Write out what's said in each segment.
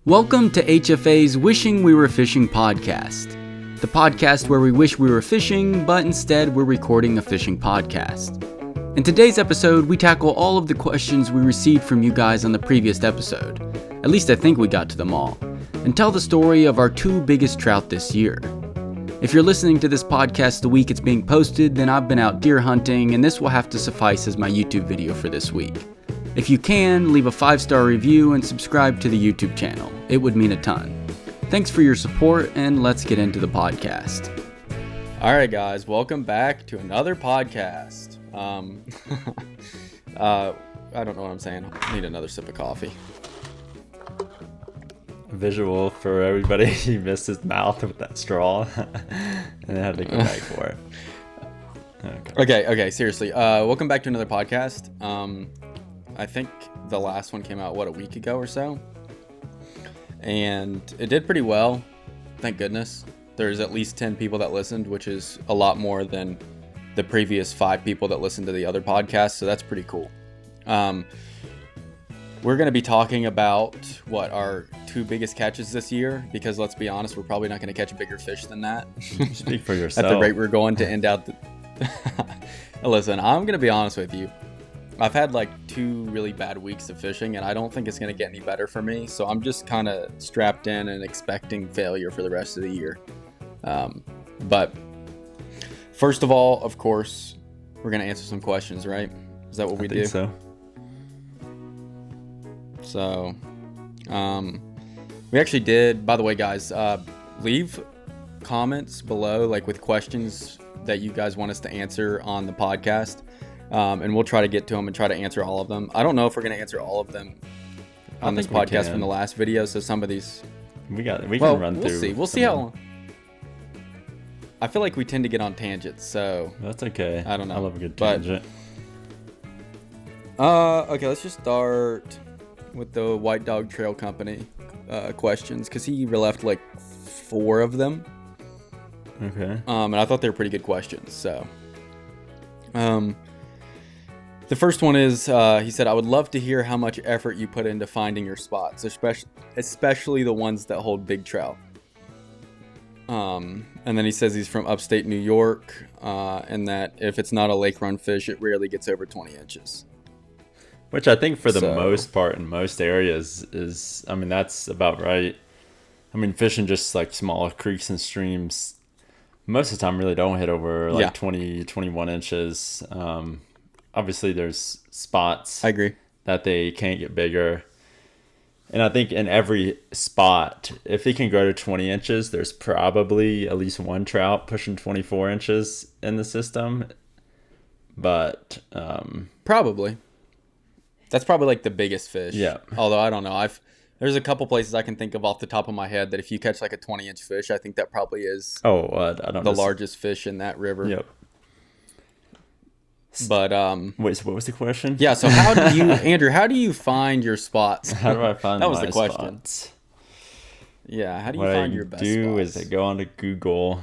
Welcome to HFA's Wishing We Were Fishing podcast, the podcast where we wish we were fishing, but instead we're recording a fishing podcast. In today's episode, we tackle all of the questions we received from you guys on the previous episode. At least I think we got to them all, and tell the story of our two biggest trout this year. If you're listening to this podcast the week it's being posted, then I've been out deer hunting, and this will have to suffice as my YouTube video for this week. If you can, leave a 5-star review and subscribe to the YouTube channel. It would mean a ton. Thanks for your support, and let's get into the podcast. All right, guys, welcome back to another podcast. I don't know what I'm saying. I need another sip of coffee. Visual for everybody. He missed his mouth with that straw and had to go back for it. Okay, seriously. Welcome back to another podcast. I think the last one came out, a week ago or so? And it did pretty well. Thank goodness. There's at least 10 people that listened, which is a lot more than the previous 5 people that listened to the other podcast, so that's pretty cool. We're going to be talking about our 2 biggest catches this year, because let's be honest, we're probably not going to catch a bigger fish than that. Speak for yourself. At the rate we're going to end out. Listen, I'm going to be honest with you. I've had 2 really bad weeks of fishing, and I don't think it's going to get any better for me. So I'm just kind of strapped in and expecting failure for the rest of the year. But first of all, of course, we're going to answer some questions, right? Is that what we do? I think so. We actually did, by the way, guys, leave comments below, with questions that you guys want us to answer on the podcast. And we'll try to get to them and try to answer all of them. I don't know if we're going to answer all of them on this podcast from the last video. So some of these we can run through. We'll see how long. I feel like we tend to get on tangents, so that's okay. I don't know. I love a good tangent. Okay, let's just start with the White Dog Trail Company questions, because he left 4 of them. Okay. And I thought they were pretty good questions. So, the first one is, he said, I would love to hear how much effort you put into finding your spots, especially the ones that hold big trout. And then he says he's from upstate New York, and that if it's not a lake run fish, it rarely gets over 20 inches. Which I think for the most part in most areas is, that's about right. Fishing just small creeks and streams, most of the time really don't hit over 20, 21 inches. Obviously, there's spots. I agree that they can't get bigger, and I think in every spot, if they can grow to 20 inches, there's probably at least one trout pushing 24 inches in the system. But probably that's probably the biggest fish. Yeah. Although I don't know, there's a couple places I can think of off the top of my head that if you catch a 20-inch fish, I think that probably is the largest fish in that river. Yep. But wait, so what was the question? Yeah, so how do you, Andrew, how do you find your spots? How do I find that was the question. Spots? Yeah, how do you find your best spots? What I do is I go onto Google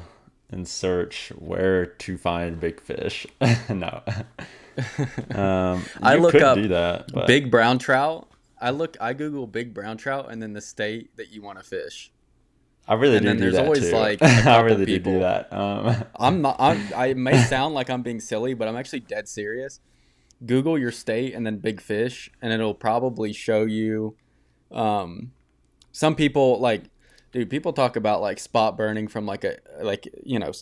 and search where to find big fish. No. I look up do that, but big brown trout. I Google big brown trout and then the state that you want to fish. I really and do then do there's that always too. a I really people. do that. I'm not. I may sound like I'm being silly, but I'm actually dead serious. Google your state and then big fish, and it'll probably show you. Some people people talk about spot burning from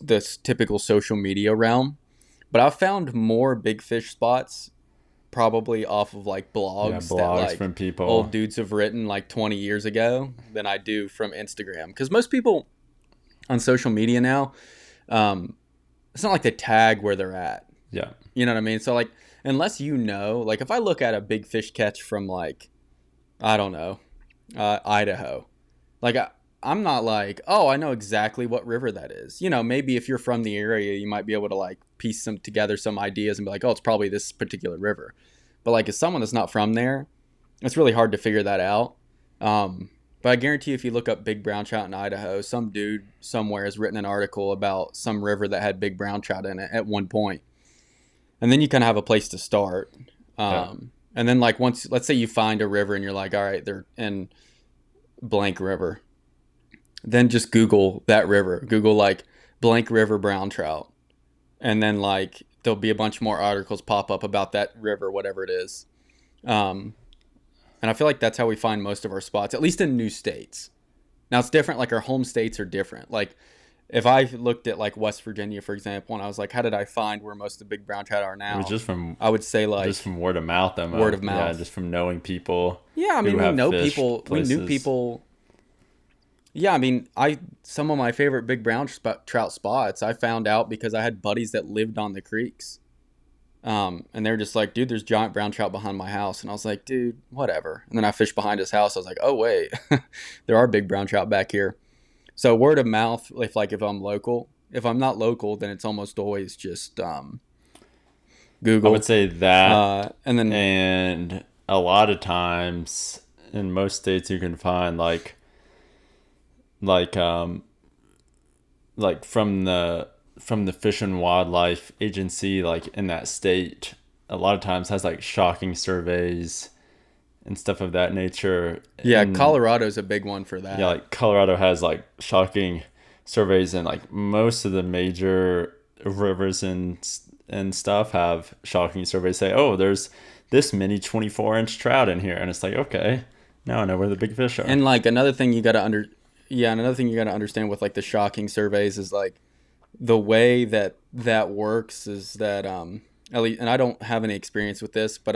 this typical social media realm, but I've found more big fish spots probably off of blogs that from people, old dudes have written 20 years ago than I do from Instagram, because most people on social media now, it's not they tag where they're at. Yeah, you know what I mean. So unless if I look at a big fish catch from I don't know, Idaho, I'm not oh, I know exactly what river that is. Maybe if you're from the area, you might be able to piece together some ideas and be oh, it's probably this particular river. But as someone that's not from there, it's really hard to figure that out. But I guarantee you, if you look up big brown trout in Idaho, some dude somewhere has written an article about some river that had big brown trout in it at one point. And then you kind of have a place to start. And then once, let's say you find a river and you're all right, they're in blank river. Then just Google that river. Google like blank river brown trout. And then like there'll be a bunch more articles pop up about that river, whatever it is. And I feel like that's how we find most of our spots, at least in new states. Now it's different. Like our home states are different. Like if I looked at like West Virginia, for example, and I was like, how did I find where most of the big brown trout are now? It was just from, I would say like just from word of mouth. Word of mouth. Yeah, just from knowing people. Yeah, I mean, we know people. Places. We knew people. Yeah, I mean, some of my favorite big brown trout spots I found out because I had buddies that lived on the creeks. And they're just like, dude, there's giant brown trout behind my house. And I was like, dude, whatever. And then I fished behind his house. I was like, oh, wait, there are big brown trout back here. So word of mouth, if I'm local. If I'm not local, then it's almost always just Google. I would say that. And a lot of times in most states you can find like from the Fish and Wildlife Agency, like in that state, a lot of times has like shocking surveys and stuff of that nature. Yeah, and, Colorado's a big one for that. Yeah, like Colorado has like shocking surveys, and like most of the major rivers and stuff have shocking surveys. Say, oh, there's this many 24-inch trout in here, and it's like, okay, now I know where the big fish are. And like another thing you got to understand with like the shocking surveys is like the way that works is that at least, and I don't have any experience with this, but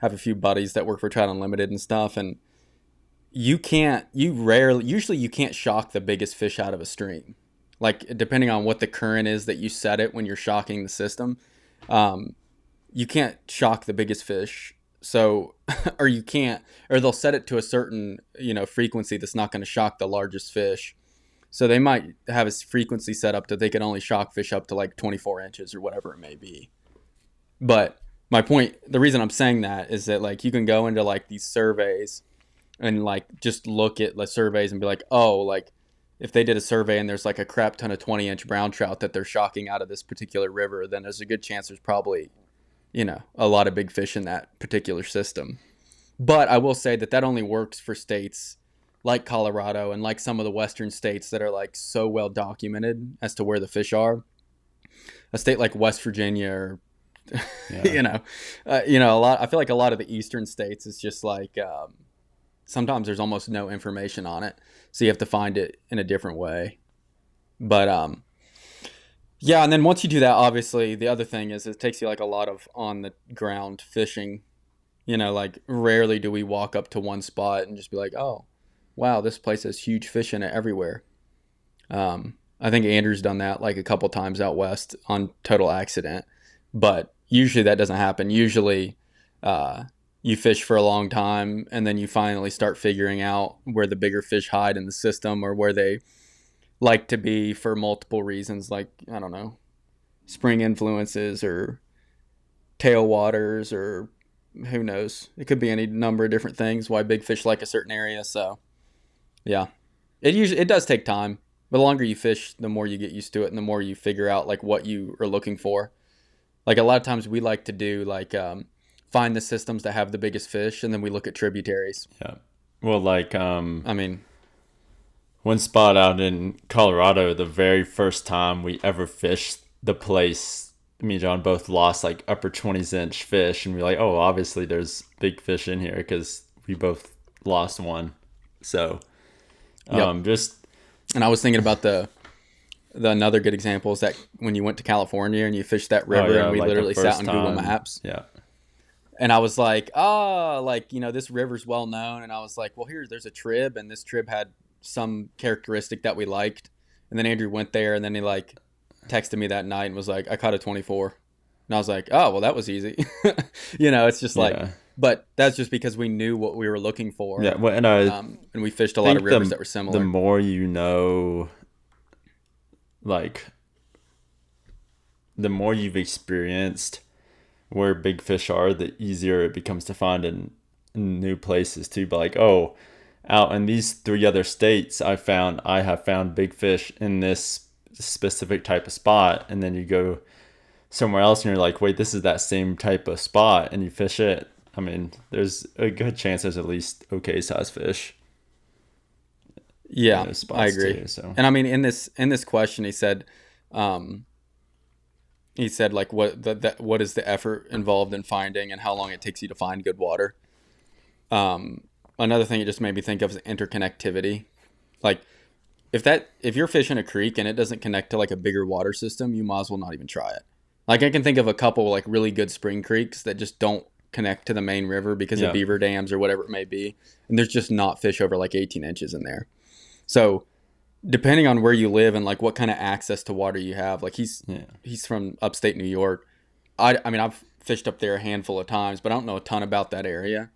have a few buddies that work for Trout Unlimited and stuff, and usually you can't shock the biggest fish out of a stream. Like depending on what the current is that you set it when you're shocking the system, you can't shock the biggest fish. So, or they'll set it to a certain, frequency that's not going to shock the largest fish. So they might have a frequency set up that they can only shock fish up to like 24 inches or whatever it may be. But my point, the reason I'm saying that is that like you can go into like these surveys and like just look at the surveys and be like, oh, like if they did a survey and there's like a crap ton of 20-inch brown trout that they're shocking out of this particular river, then there's a good chance there's probably, a lot of big fish in that particular system. But I will say that only works for states like Colorado and like some of the western states that are like so well documented as to where the fish are. A state like West Virginia or yeah. I feel like a lot of the eastern states is just like sometimes there's almost no information on it, so you have to find it in a different way. But yeah, and then once you do that, obviously the other thing is it takes you like a lot of on the ground fishing. Like rarely do we walk up to one spot and just be like, oh wow, this place has huge fish in it everywhere. I think Andrew's done that like a couple times out west on total accident, but usually that doesn't happen. Usually you fish for a long time and then you finally start figuring out where the bigger fish hide in the system or where they like to be for multiple reasons, like, I don't know, spring influences or tailwaters or who knows. It could be any number of different things why big fish like a certain area. So yeah, it does take time, but the longer you fish, the more you get used to it and the more you figure out like what you are looking for. Like a lot of times we like to do like find the systems that have the biggest fish and then we look at tributaries. Yeah. Well, like I mean, one spot out in Colorado, the very first time we ever fished the place, me and John both lost like upper 20-inch fish, and we're like, oh, obviously there's big fish in here because we both lost one. So just, and I was thinking about the another good example is that when you went to California and you fished that river and we like literally sat on Google Maps. Yeah. And I was like, this river's well known. And I was like, well, there's a trib, and this trib had some characteristic that we liked. And then Andrew went there, and then he like texted me that night and was like, I caught a 24. And I was like, oh, well, that was easy. It's just like, but that's just because we knew what we were looking for. Yeah. Well, and we fished a lot of rivers that were similar. The more like the more you've experienced where big fish are, the easier it becomes to find in new places too. But like, oh, out in these 3 other states, I have found big fish in this specific type of spot. And then you go somewhere else and you're like, wait, this is that same type of spot, and you fish it. I mean, there's a good chance there's at least okay size fish. Yeah, those spots I agree. too. So, and I mean, in this question, he said like what is the effort involved in finding and how long it takes you to find good water. Another thing it just made me think of is interconnectivity. Like if you're fishing a creek and it doesn't connect to like a bigger water system, you might as well not even try it. Like I can think of a couple like really good spring creeks that just don't connect to the main river because of beaver dams or whatever it may be, and there's just not fish over like 18 inches in there. So depending on where you live and like what kind of access to water you have, like he's from upstate New York. I mean I've fished up there a handful of times, but I don't know a ton about that area.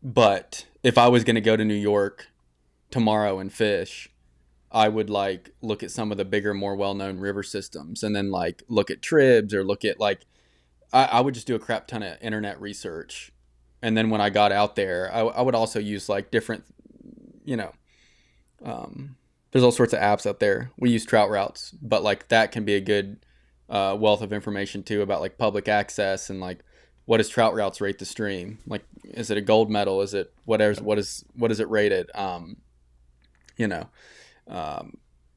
But if I was going to go to New York tomorrow and fish, I would like look at some of the bigger, more well-known river systems, and then like look at tribs or look at like I would just do a crap ton of internet research. And then when I got out there, I would also use like different, there's all sorts of apps out there. We use Trout routes, but like that can be a good wealth of information too about like public access and like what does Trout routes rate the stream? Like, is it a gold medal? Is it what is it rated? Are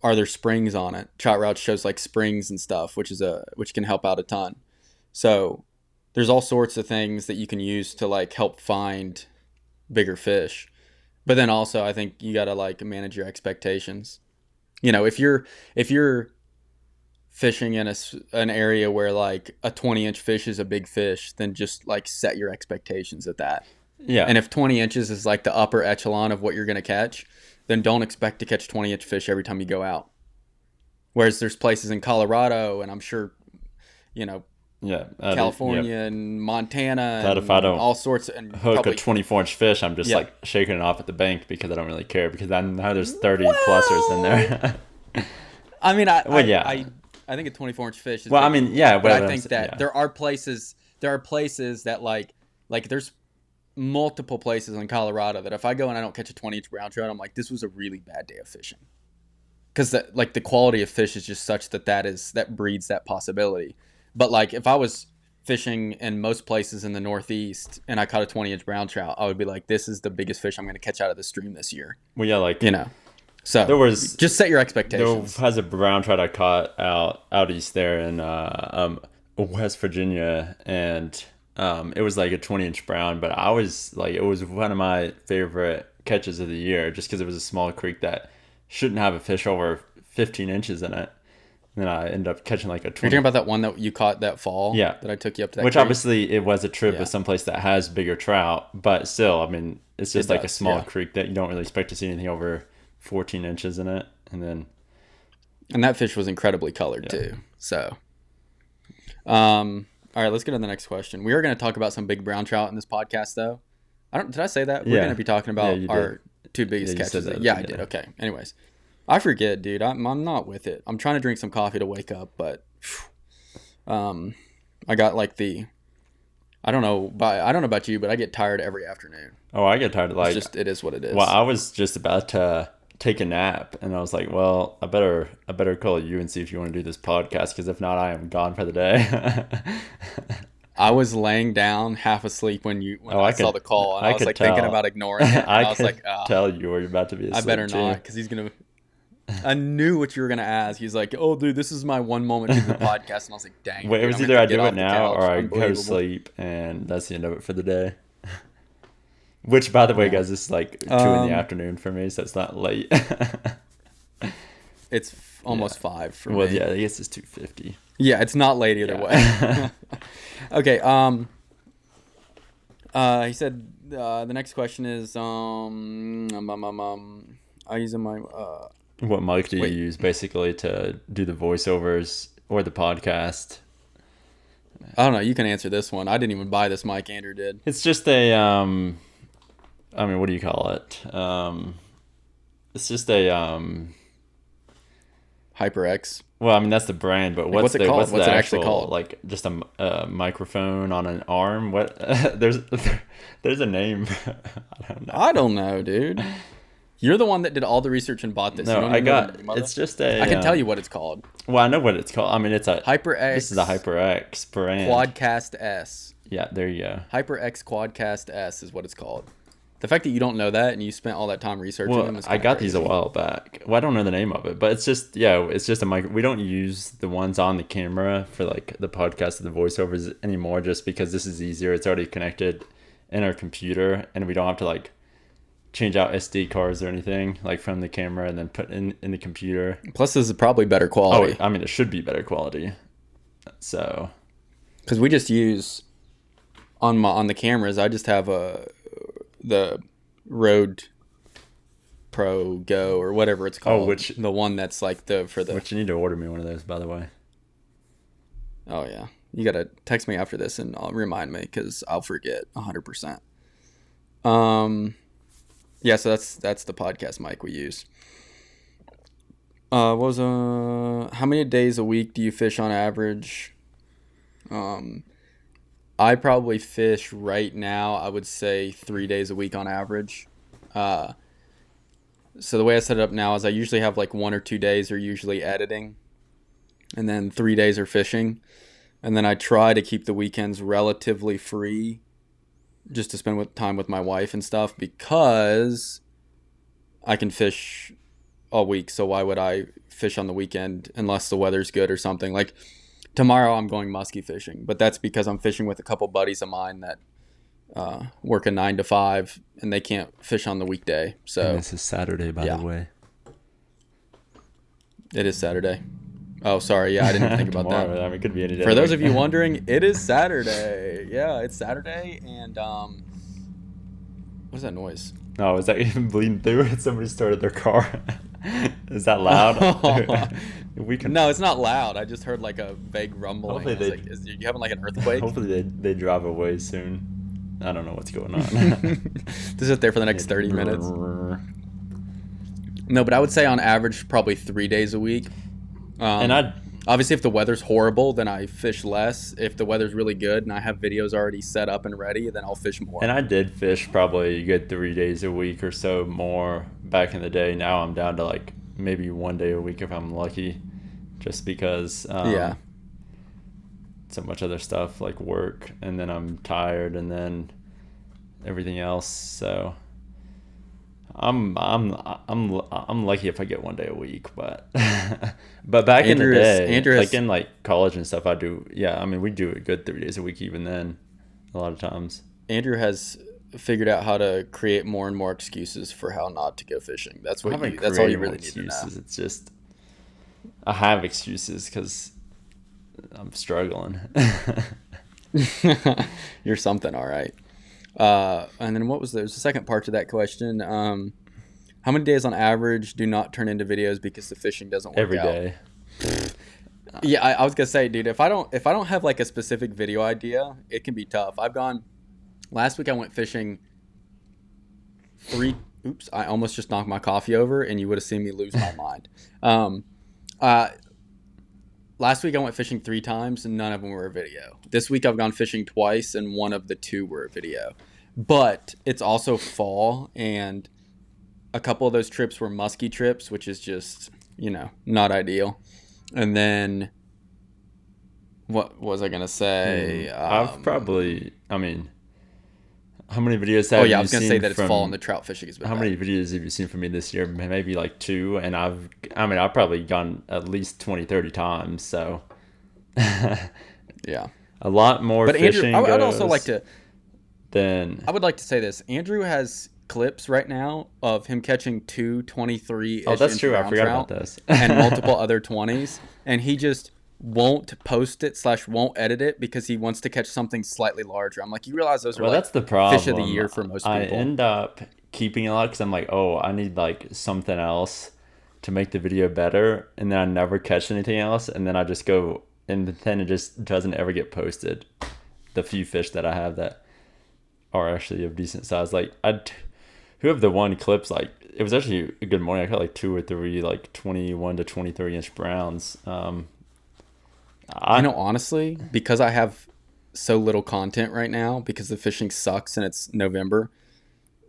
there springs on it? Trout routes shows like springs and stuff, which can help out a ton. So there's all sorts of things that you can use to like help find bigger fish. But then also I think you got to like manage your expectations. If you're fishing in an area where like a 20-inch fish is a big fish, then just like set your expectations at that. Yeah. And if 20 inches is like the upper echelon of what you're going to catch, then don't expect to catch 20-inch fish every time you go out. Whereas there's places in Colorado and I'm sure, California and Montana that and if I don't all sorts of, and hook a 24-inch fish, I'm just like shaking it off at the bank because I don't really care because I know there's 30 plusers in there. I mean, I think a 24-inch fish is well, big, I mean, yeah, but I think that there are places that like there's multiple places in Colorado that if I go and I don't catch a 20-inch brown trout, I'm like, this was a really bad day of fishing. Because the quality of fish is just such that breeds that possibility. But like if I was fishing in most places in the Northeast and I caught a 20-inch brown trout, I would be like, this is the biggest fish I'm going to catch out of the stream this year. Well, yeah, so there was just set your expectations. There was a brown trout I caught out east there in West Virginia, and it was like a 20-inch brown, but I was like, it was one of my favorite catches of the year just because it was a small creek that shouldn't have a fish over 15 inches in it. And then I ended up catching like a 20. You're talking about that one that you caught that fall? Yeah. That I took you up to that Which creek? obviously it was a trip with someplace that has bigger trout, but still, I mean, it's just like a small creek that you don't really expect to see anything over 14 inches in it. And that fish was incredibly colored too. So, all right, let's get to the next question. We are going to talk about some big brown trout in this podcast though. Did I say that? We're going to be talking about our two biggest catches. I did. Okay. Anyways. I forget, dude. I'm not with it. I'm trying to drink some coffee to wake up, but I got like I don't know about you, but I get tired every afternoon. Oh, I get tired it is what it is. Well, I was just about to take a nap and I was like, well, I better call you and see if you want to do this podcast because if not, I am gone for the day. I was laying down half asleep when I saw the call and I was like thinking about ignoring it. And I was like, tell you were about to be asleep. I better not because he's going to. I knew what you were going to ask. He's like, oh, dude, this is my one moment to do the podcast. And I was like, dang. Wait, it was either I do it now or I go to sleep, and that's the end of it for the day. Which, by the way, guys, this is like 2 in the afternoon for me, so it's not late. It's almost 5 for me. Well, yeah, I guess it's 2:50. Yeah, it's not late either way. Okay. He said the next question is I use my what mic do you use basically to do the voiceovers or the podcast? I don't know. You can answer this one. I didn't even buy this mic. Andrew did. It's just a I mean, what do you call it? It's just a HyperX. Well, I mean that's the brand, but what's it called? What's it actually called? Like just a microphone on an arm. What? there's a name. I don't know, dude. You're the one that did all the research and bought this. No, it's just a. I can tell you what it's called. Well, I know what it's called. I mean, it's a HyperX. This is a HyperX brand. Quadcast S. Yeah, there you go. HyperX Quadcast S is what it's called. The fact that you don't know that and you spent all that time researching them is I got crazy. these a while back. Well, I don't know the name of it, but it's just a mic. We don't use the ones on the camera for like the podcast or the voiceovers anymore, just because this is easier. It's already connected in our computer, and we don't have to like change out SD cards or anything like from the camera and then put in the computer. Plus, this is probably better quality. Oh, I mean, it should be better quality. So, because we just use on the cameras, I just have the Rode Pro Go or whatever it's called. which the one that's like which you need to order me one of those, by the way. Oh yeah, you gotta text me after this and remind me because I'll forget 100%. Yeah, so that's the podcast mic we use. How many days a week do you fish on average? I probably fish right now, I would say 3 days a week on average. So the way I set it up now is I usually have like 1 or 2 days are usually editing, and then 3 days are fishing. And then I try to keep the weekends relatively free just to spend time with my wife and stuff, because I can fish all week. So why would I fish on the weekend unless the weather's good or something? Like tomorrow I'm going muskie fishing, but that's because I'm fishing with a couple buddies of mine that work a 9 to 5 and they can't fish on the weekday. So And this is Saturday, by the way. It is Saturday. Oh, sorry. Yeah, I didn't think about that. I mean, it could be any day. For those of you wondering, it is Saturday. Yeah, it's Saturday. And what's that noise? No, is that even bleeding through? Somebody started their car. Is that loud? No, it's not loud. I just heard like a vague rumbling. Hopefully You having like an earthquake? Hopefully they drive away soon. I don't know what's going on. Just sit there for the next 30 minutes. No, but I would say on average probably 3 days a week. Obviously, if the weather's horrible, then I fish less. If the weather's really good and I have videos already set up and ready, then I'll fish more. And I did fish probably a good 3 days a week or so more back in the day. Now I'm down to like maybe 1 day a week if I'm lucky, just because so much other stuff like work, and then I'm tired, and then everything else. So I'm lucky if I get 1 day a week, but but back in the day, like in like college and stuff, I do. Yeah, I mean we do a good 3 days a week even then, a lot of times. Andrew has figured out how to create more and more excuses for how not to go fishing. That's all you really need to know. It's just I have excuses because I'm struggling. You're something, all right. And then there's a second part to that question. How many days on average do not turn into videos because the fishing doesn't work Every out? day. Yeah, I was gonna say, dude, if I don't have like a specific video idea, it can be tough. Last week I went fishing oops, I almost just knocked my coffee over and you would have seen me lose my mind. Last week I went fishing 3 times and none of them were a video. This week I've gone fishing twice and one of the 2 were a video. But it's also fall, and a couple of those trips were muskie trips, which is just, not ideal. And then what was I going to say? How many videos have you seen? I was going to say that it's fall and the trout fishing has been How bad. many videos have you seen from me this year? Maybe like 2, and I've probably gone at least 20, 30 times, so yeah. A lot more but fishing Andrew, I would also like to then I would like to say this. Andrew has clips right now of him catching 2 23-ish Oh, that's true. I forgot trout about this. and multiple other 20s, and he just won't post it / won't edit it because he wants to catch something slightly larger. I'm like, you realize those are that's the problem. Fish of the year for most people. I end up keeping a lot because I'm like, oh, I need like something else to make the video better, and then I never catch anything else, and then I just go, and then it just doesn't ever get posted. The few fish that I have that are actually of decent size, like who have the one clips, like it was actually a good morning. I caught like 2 or 3 like 21 to 23 inch browns. Honestly, because I have so little content right now because the fishing sucks and it's November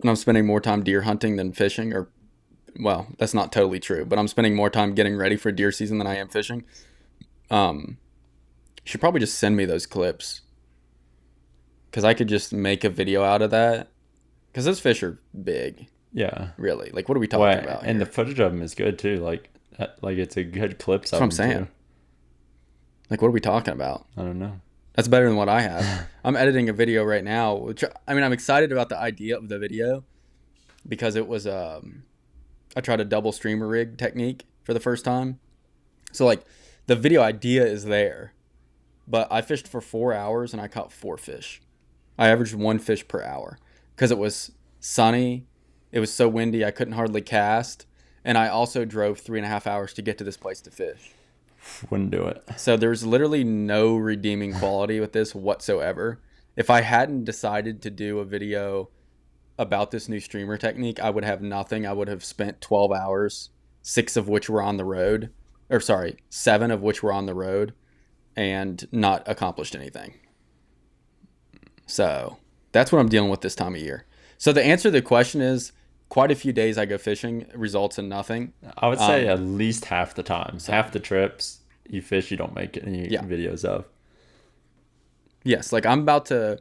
and I'm spending more time deer hunting than fishing, or well, that's not totally true, but I'm spending more time getting ready for deer season than I am fishing. You should probably just send me those clips because I could just make a video out of that Because those fish are big. Yeah. Really. Like, what are we talking about And here? the footage of them is good, too. Like it's a good clips That's what I'm saying. Like, what are we talking about? I don't know. That's better than what I have. I'm editing a video right now, which, I mean, I'm excited about the idea of the video because it was, I tried a double streamer rig technique for the first time. So, like, the video idea is there, but I fished for 4 hours and I caught 4 fish. I averaged 1 fish per hour because it was sunny. It was so windy I couldn't hardly cast. And I also drove 3.5 hours to get to this place to fish. Wouldn't do it. So there's literally no redeeming quality with this whatsoever. If I hadn't decided to do a video about this new streamer technique, I would have nothing. I would have spent 12 hours, 6 of which were on the road. Or sorry, 7 of which were on the road and not accomplished anything. So that's what I'm dealing with this time of year. So the answer to the question is quite a few days I go fishing results in nothing. I would say at least half the times. Half the trips you fish, you don't make any videos of. Yes, like I'm about to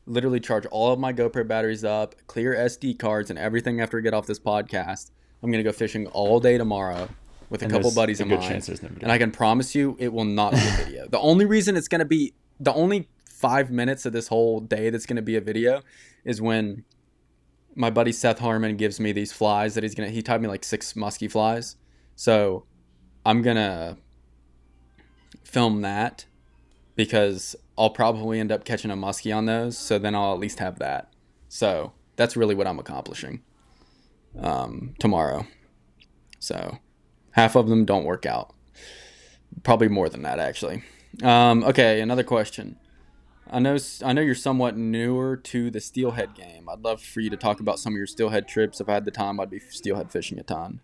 literally charge all of my GoPro batteries up, clear SD cards and everything after I get off this podcast. I'm going to go fishing all day tomorrow with a couple buddies of mine. And I can promise you it will not be a video. The only reason it's going to be, the only 5 minutes of this whole day that's going to be a video is when my buddy Seth Harmon gives me these flies that he tied me like 6 musky flies. So I'm going to film that because I'll probably end up catching a muskie on those. So then I'll at least have that. So that's really what I'm accomplishing tomorrow. So half of them don't work out. Probably more than that, actually. Okay, another question. I know you're somewhat newer to the Steelhead game. I'd love for you to talk about some of your Steelhead trips. If I had the time, I'd be Steelhead fishing a ton.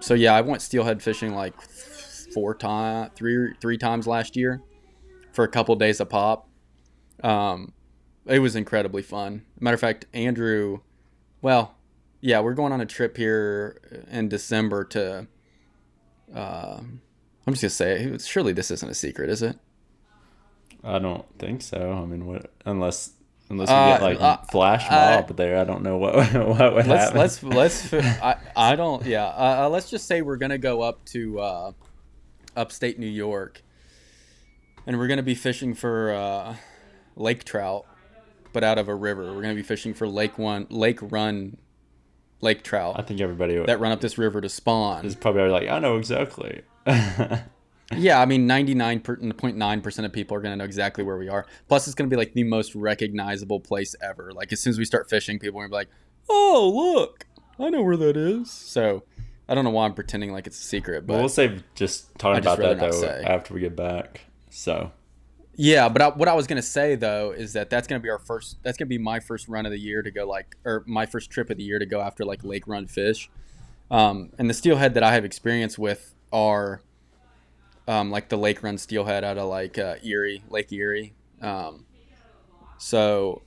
So yeah, I went Steelhead fishing like 3 times last year for a couple days a pop. It was incredibly fun. Matter of fact, Andrew, well, yeah, we're going on a trip here in December to, I'm just gonna say it. Surely this isn't a secret, is it? I don't think so. I mean, what unless we get like flash mob there, I don't know what would happen. I don't. Yeah. Let's just say we're gonna go up to upstate New York, and we're gonna be fishing for lake trout, but out of a river. We're gonna be fishing for lake run trout. I think everybody that run up this river to spawn is probably like, I know exactly. Yeah, I mean, 99.9% of people are going to know exactly where we are. Plus, it's going to be like the most recognizable place ever. Like, as soon as we start fishing, people are going to be like, oh, look, I know where that is. So, I don't know why I'm pretending like it's a secret. But we'll save just talking about that, though, after we get back. So, yeah, but what I was going to say, though, is that's going to be my first run of the year to go or my first trip of the year to go after like lake run fish. And the steelhead that I have experience with are like the lake run steelhead out of like Lake Erie. So,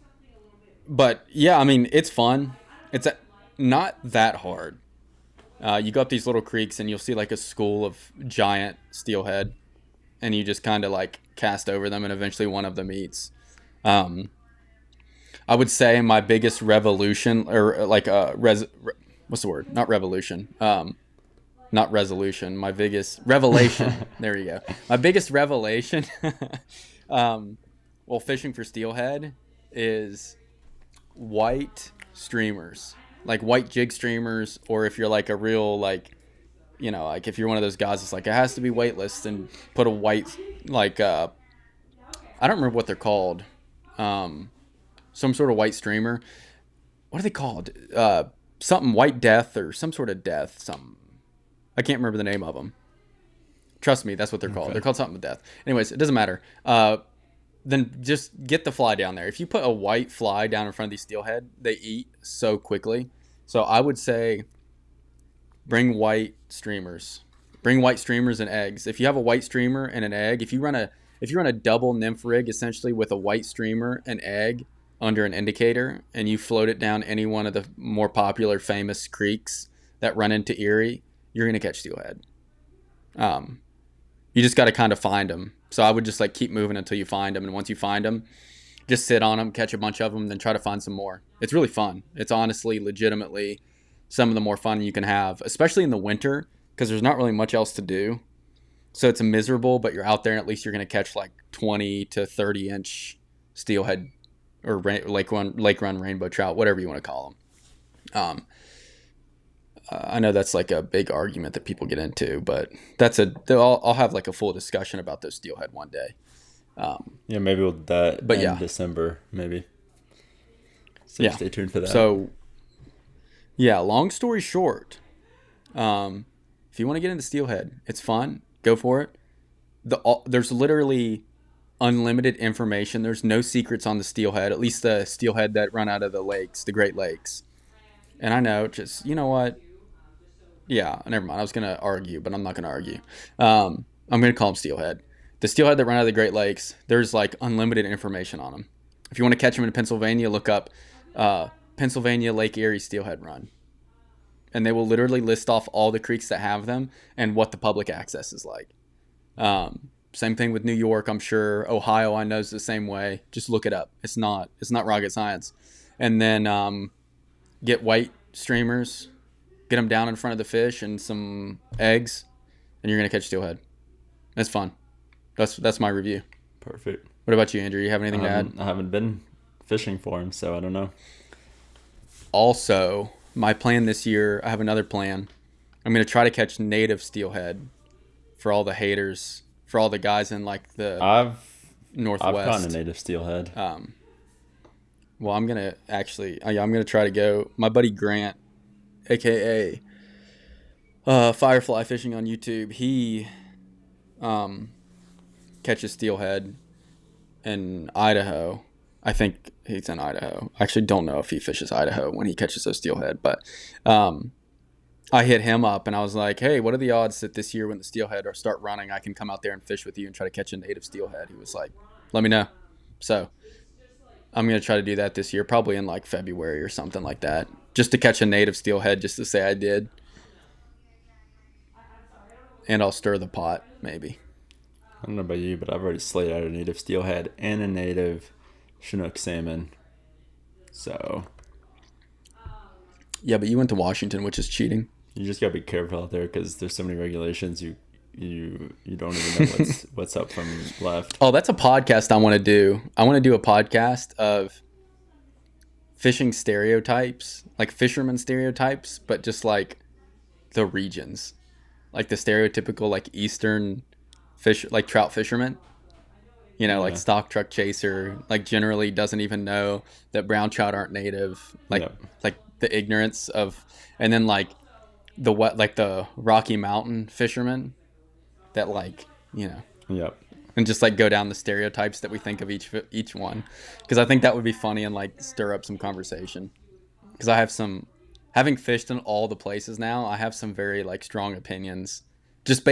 but yeah, I mean, it's fun. It's not that hard. You go up these little creeks and you'll see like a school of giant steelhead, and you just kind of like cast over them, and eventually one of them eats. I would say my biggest revolution, or like what's the word? Not revolution. Not resolution. My biggest revelation. There you go. My biggest revelation while fishing for steelhead is white streamers, like white jig streamers, or if you're like a real like, you know, like if you're one of those guys that's like, it has to be weightless, and put a white, like I don't remember what they're called, some sort of white streamer. What are they called? Something white death or some sort of death, something. I can't remember the name of them. Trust me, that's what they're called. They're called something with death. Anyways, it doesn't matter. Then just get the fly down there. If you put a white fly down in front of these steelhead, they eat so quickly. So I would say bring white streamers. Bring white streamers and eggs. If you have a white streamer and an egg, if you run a double nymph rig essentially with a white streamer and egg under an indicator, and you float it down any one of the more popular famous creeks that run into Erie, you're going to catch steelhead. You just got to kind of find them. So I would just like keep moving until you find them. And once you find them, Just sit on them, catch a bunch of them, then try to find some more. It's really fun. It's honestly, legitimately some of the more fun you can have, especially in the winter, because there's not really much else to do. So it's miserable, but you're out there and at least you're going to catch like 20 to 30 inch steelhead or lake run rainbow trout, whatever you want to call them. I know that's like a big argument that people get into, but I'll have like a full discussion about those steelhead one day. Yeah, maybe we'll do that in December, maybe. So stay tuned for that. So, yeah, long story short, if you want to get into steelhead, it's fun. Go for it. There's literally unlimited information. There's no secrets on the steelhead, at least the steelhead that run out of the lakes, the Great Lakes. And I know, just, you know what? Yeah, never mind. I was going to argue, but I'm not going to argue. I'm going to call them steelhead. The steelhead that run out of the Great Lakes, there's like unlimited information on them. If you want to catch them in Pennsylvania, look up Pennsylvania Lake Erie steelhead run. And they will literally list off all the creeks that have them and what the public access is like. Same thing with New York, I'm sure. Ohio, I know, is the same way. Just look it up. It's not rocket science. And then get white streamers, get them down in front of the fish and some eggs, and you're going to catch steelhead. It's fun. That's my review. Perfect. What about you, Andrew? You have anything to add? I haven't been fishing for him, so I don't know. Also, my plan this year, I have another plan. I'm going to try to catch native steelhead for all the haters, for all the guys in like the Northwest. I've caught a native steelhead. Well, I'm going to try to go. My buddy Grant, a.k.a. Firefly Fishing on YouTube, he catches steelhead in Idaho. I think he's in Idaho. I actually don't know if he fishes Idaho when he catches those steelhead, but I hit him up and I was like, hey, what are the odds that this year when the steelhead start running, I can come out there and fish with you and try to catch a native steelhead? He was like, let me know. So I'm going to try to do that this year, probably in like February or something like that, just to catch a native steelhead, just to say I did. And I'll stir the pot, maybe. I don't know about you, but I've already slayed out a native steelhead and a native Chinook salmon. So. Yeah, but you went to Washington, which is cheating. You just got to be careful out there because there's so many regulations. You don't even know what's up from left. Oh, that's a podcast I want to do. I want to do a podcast of fishing stereotypes, like fisherman stereotypes, but just like the regions. Like the stereotypical like Eastern fish, like trout fisherman, like stock truck chaser, like generally doesn't even know that brown trout aren't native, like the ignorance of, and then like the Rocky Mountain fisherman that and just like go down the stereotypes that we think of each one, because I think that would be funny and like stir up some conversation, because I have having fished in all the places now, I have some very like strong opinions. Just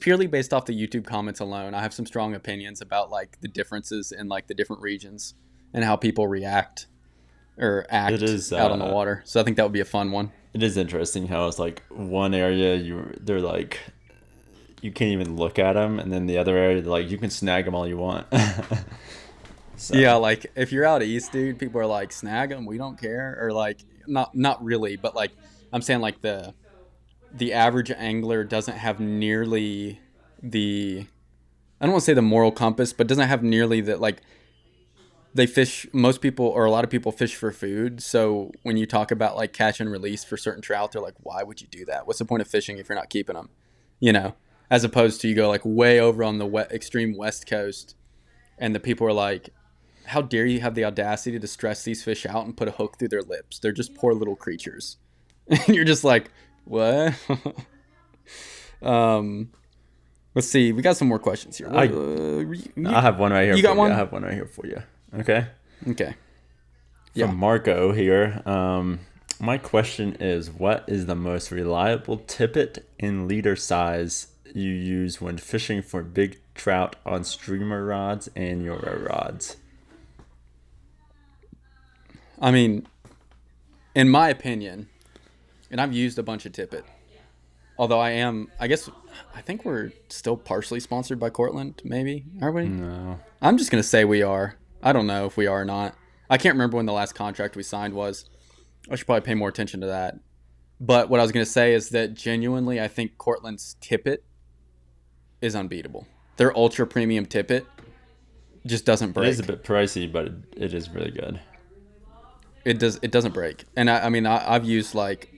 purely based off the YouTube comments alone, I have some strong opinions about like the differences in like the different regions and how people react or act out on the water. So I think that would be a fun one. It is interesting how it's like one area they're like you can't even look at them, and then the other area like you can snag them all you want. So. Yeah, like if you're out east, dude, people are like snag them, we don't care, or like not really, but like I'm saying like the average angler doesn't have nearly I don't want to say the moral compass, but doesn't have nearly that. Like they fish, most people or a lot of people fish for food. So when you talk about like catch and release for certain trout, they're like, why would you do that? What's the point of fishing if you're not keeping them? As opposed to you go like way over on the extreme West Coast and the people are like, how dare you have the audacity to stress these fish out and put a hook through their lips? They're just poor little creatures. And you're just like, what? Let's see. We got some more questions here. I have one right here. You got one? I have one right here for you. Okay. Yeah. From Marco here. My question is, what is the most reliable tippet in leader size you use when fishing for big trout on streamer rods and Euro rods? I mean, in my opinion, and I've used a bunch of tippet, although I think we're still partially sponsored by Cortland, maybe, are we? No. I'm just going to say we are. I don't know if we are or not. I can't remember when the last contract we signed was. I should probably pay more attention to that. But what I was going to say is that genuinely, I think Cortland's tippet is unbeatable. Their ultra premium tippet just doesn't break. It is a bit pricey, but it is really good. It doesn't break. And I've used like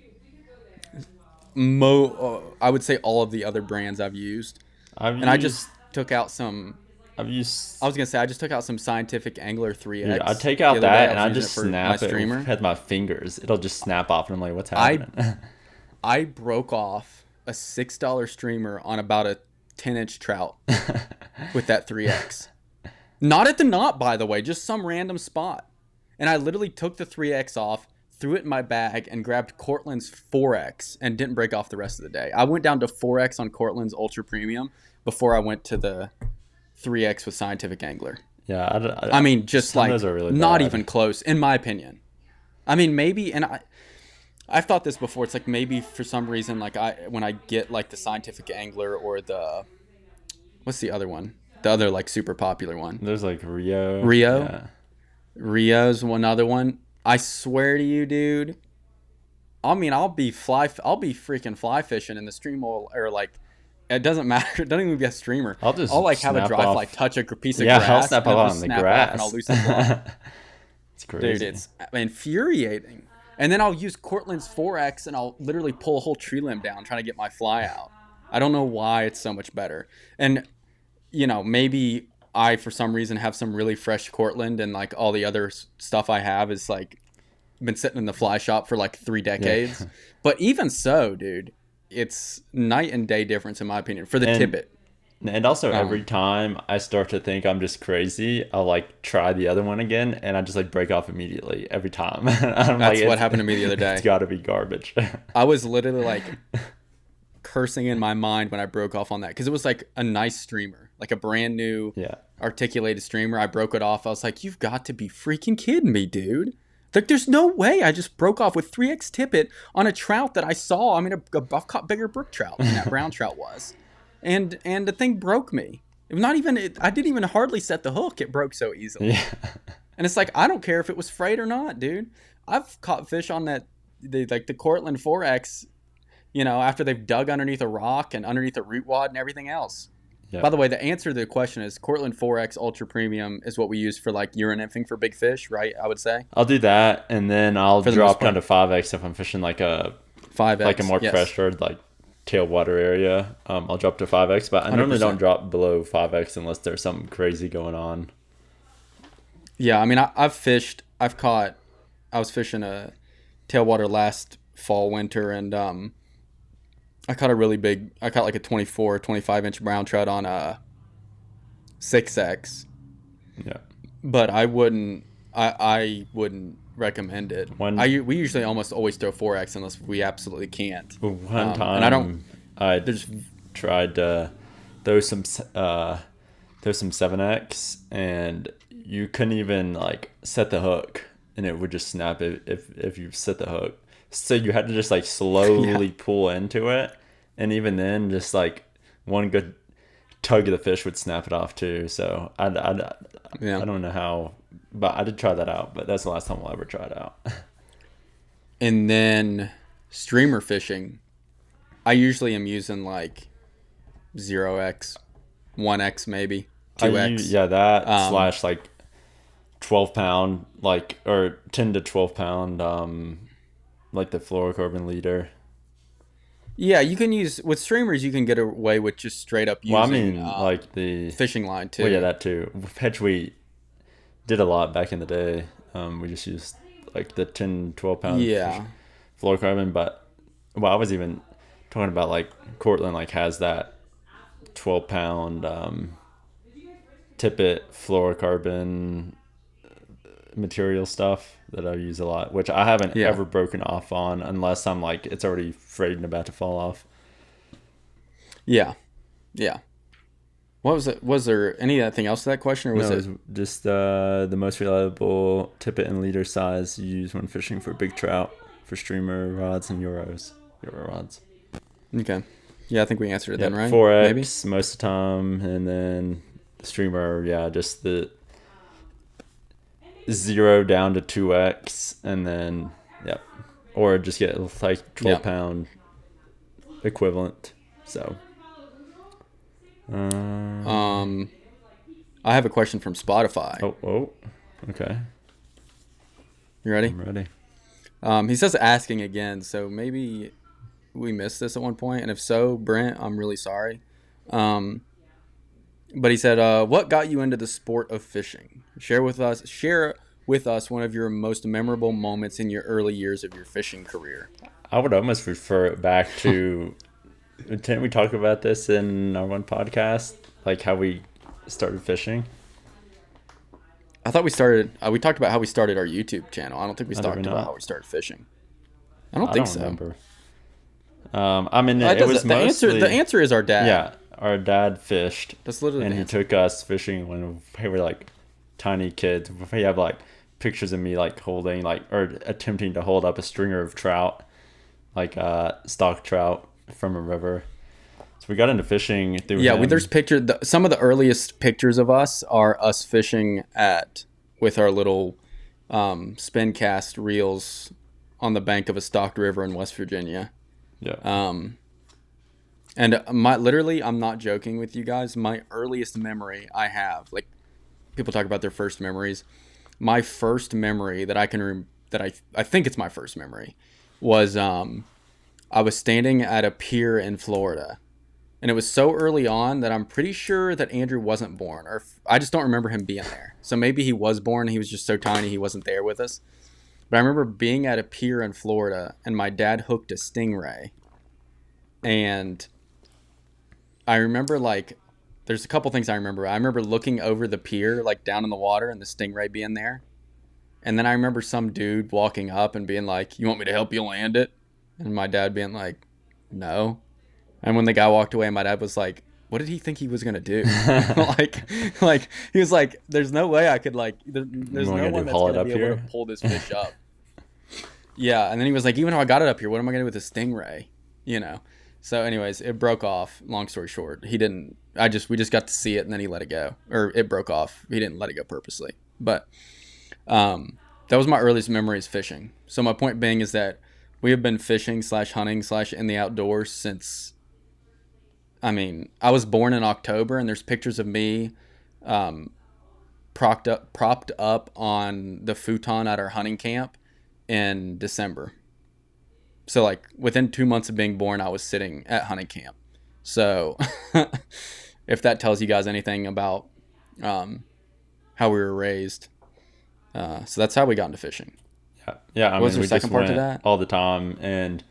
I would say all of the other brands I've used. I just took out some. I was gonna say I just took out some Scientific Angler 3X. Yeah, I take out that and I just snap it with my fingers. It'll just snap off, and I'm like, "What's happening?" I broke off a $6 streamer on about a 10-inch trout with that 3X. Not at the knot, by the way, just some random spot. And I literally took the 3X off, threw it in my bag, and grabbed Cortland's 4X and didn't break off the rest of the day. I went down to 4X on Cortland's Ultra Premium before I went to the 3X with Scientific Angler. Yeah, I mean, just like really not even close, in my opinion. I mean, maybe, and I've thought this before. It's like maybe for some reason, like when I get like the Scientific Angler or the, what's the other one? The other like super popular one. There's like Rio. Yeah. Rio's one other one. I swear to you, dude. I mean, I'll be freaking fly fishing, and the stream will, or like, it doesn't matter. It doesn't even be a streamer. I'll like have a dry fly touch a piece of grass. Yeah, I'll snap off on the grass. And I'll loosen the fly. It's crazy. Dude, it's infuriating. And then I'll use Cortland's 4X, and I'll literally pull a whole tree limb down trying to get my fly out. I don't know why it's so much better. And, you know, maybe I, for some reason, have some really fresh Cortland, and like all the other stuff I have is like been sitting in the fly shop for like 3 decades. Yeah. But even so, dude, it's night and day difference in my opinion for the tippet. And also every time I start to think I'm just crazy, I'll like try the other one again, and I just like break off immediately every time. That's what happened to me the other day. It's got to be garbage. I was literally like cursing in my mind when I broke off on that, because it was like a nice streamer, like a brand new articulated streamer. I broke it off. I was like, you've got to be freaking kidding me, dude. Like, there's no way I just broke off with 3X tippet on a trout that I saw. I mean, I've caught bigger brook trout than that brown trout was. And the thing broke me. It was not even, I didn't even hardly set the hook. It broke so easily. Yeah. And it's like, I don't care if it was frayed or not, dude. I've caught fish on the Cortland 4X, you know, after they've dug underneath a rock and underneath a root wad and everything else. Yep. By the way, the answer to the question is Cortland 4X Ultra Premium is what we use for like urine nymphing for big fish, right? I would say. I'll do that, and then I'll drop down to 5X if I'm fishing like a 5X, like a more pressured like tailwater area. I'll drop to 5X, but I normally don't drop below 5X unless there's something crazy going on. Yeah, I mean, I was fishing a tailwater last fall, winter, and I caught like a 24, 25-inch brown trout on a 6X. Yeah. But I wouldn't recommend it. We usually almost always throw 4X unless we absolutely can't. One time I just tried to throw some 7X, and you couldn't even like set the hook, and it would just snap if you set the hook. So you had to just like slowly pull into it, and even then, just like one good tug of the fish would snap it off too. So I don't know how, but I did try that out. But that's the last time I'll ever try it out. And then streamer fishing, I usually am using like 0X, 1X maybe, 2X. Slash like 12-pound, like, or 10 to 12-pound, like the fluorocarbon leader. Yeah, you can use, with streamers, you can get away with just straight up using like the fishing line too. Well, yeah, that too. Hedge we did a lot back in the day. We just used like the 10, 12-pound fluorocarbon, but I was even talking about like Cortland like has that 12-pound tippet fluorocarbon material stuff that I use a lot, which I haven't ever broken off on unless I'm like it's already frayed and about to fall off. Yeah. What was it? Was there anything else to that question, or was it was just the most reliable tippet and leader size you use when fishing for big trout for streamer rods and Euro rods? Okay. Yeah, I think we answered it then, right? 4X maybe? Most of the time, and then the streamer, just the 0 down to 2x, and then or just get like 12-pound equivalent. So I have a question from Spotify. Oh, okay. You ready? I'm ready. He says asking again, so maybe we missed this at one point, and if so, Brent, I'm really sorry. But he said, what got you into the sport of fishing? Share with us one of your most memorable moments in your early years of your fishing career. I would almost refer it back to, didn't we talk about this in our one podcast? Like how we started fishing? I thought we talked about how we started our YouTube channel. I don't think we talked about how we started fishing. I don't think so. Remember. I mean, it was mostly... The answer is our dad. Yeah, our dad fished. That's literally and he took us fishing when we were like tiny kids. We have like pictures of me like holding or attempting to hold up a stringer of trout, like stock trout from a river. So we got into fishing through him. There's pictures. Some of the earliest pictures of us are us fishing with our little spin cast reels on the bank of a stocked river in West Virginia. Yeah. And I'm not joking with you guys. My earliest memory I have, like people talk about their first memories. My first memory that I can I think it's my first memory was I was standing at a pier in Florida. And it was so early on that I'm pretty sure that Andrew wasn't born, or I just don't remember him being there. So maybe he was born. He was just so tiny he wasn't there with us. But I remember being at a pier in Florida, and my dad hooked a stingray. And I remember there's a couple things I remember. I remember looking over the pier, like down in the water, and the stingray being there. And then I remember some dude walking up and being like, "You want me to help you land it?" And my dad being like, "No." And when the guy walked away, my dad was like, what did he think he was going to do? like he was like, there's no way I could there's no one that's going to be able to pull this fish up. Yeah. And then he was like, even if I got it up here, what am I going to do with a stingray? So anyways, it broke off. Long story short, we just got to see it and then he let it go, or it broke off. He didn't let it go purposely, but, that was my earliest memories fishing. So my point being is that we have been fishing / hunting / in the outdoors since, I was born in October, and there's pictures of me propped up on the futon at our hunting camp in December. So within 2 months of being born, I was sitting at hunting camp. So if that tells you guys anything about how we were raised. So that's how we got into fishing. Yeah. What was the second part to that? All the time, and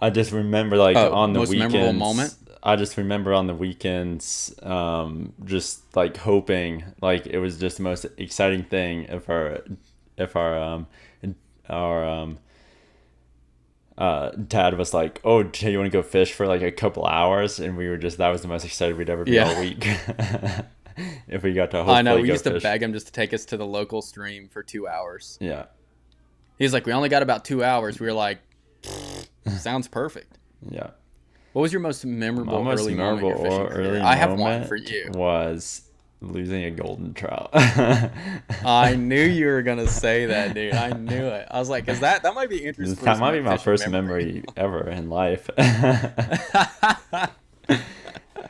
I just remember on the most weekends. Memorable moment? I just remember on the weekends, just hoping it was just the most exciting thing if our dad was like, "Oh, do you want to go fish for a couple hours?" And we were that was the most excited we'd ever be all week. If we got to hopefully I know, we go used fish. to beg him just to take us to the local stream for 2 hours. Yeah. He's like, we only got about 2 hours. We were like, sounds perfect. Yeah. What was your most memorable early moment in your fishing career? I have one for you. Was losing a golden trout. I knew you were gonna say that, dude. I knew it. I was like, that might be interesting? That might be my first memory ever in life.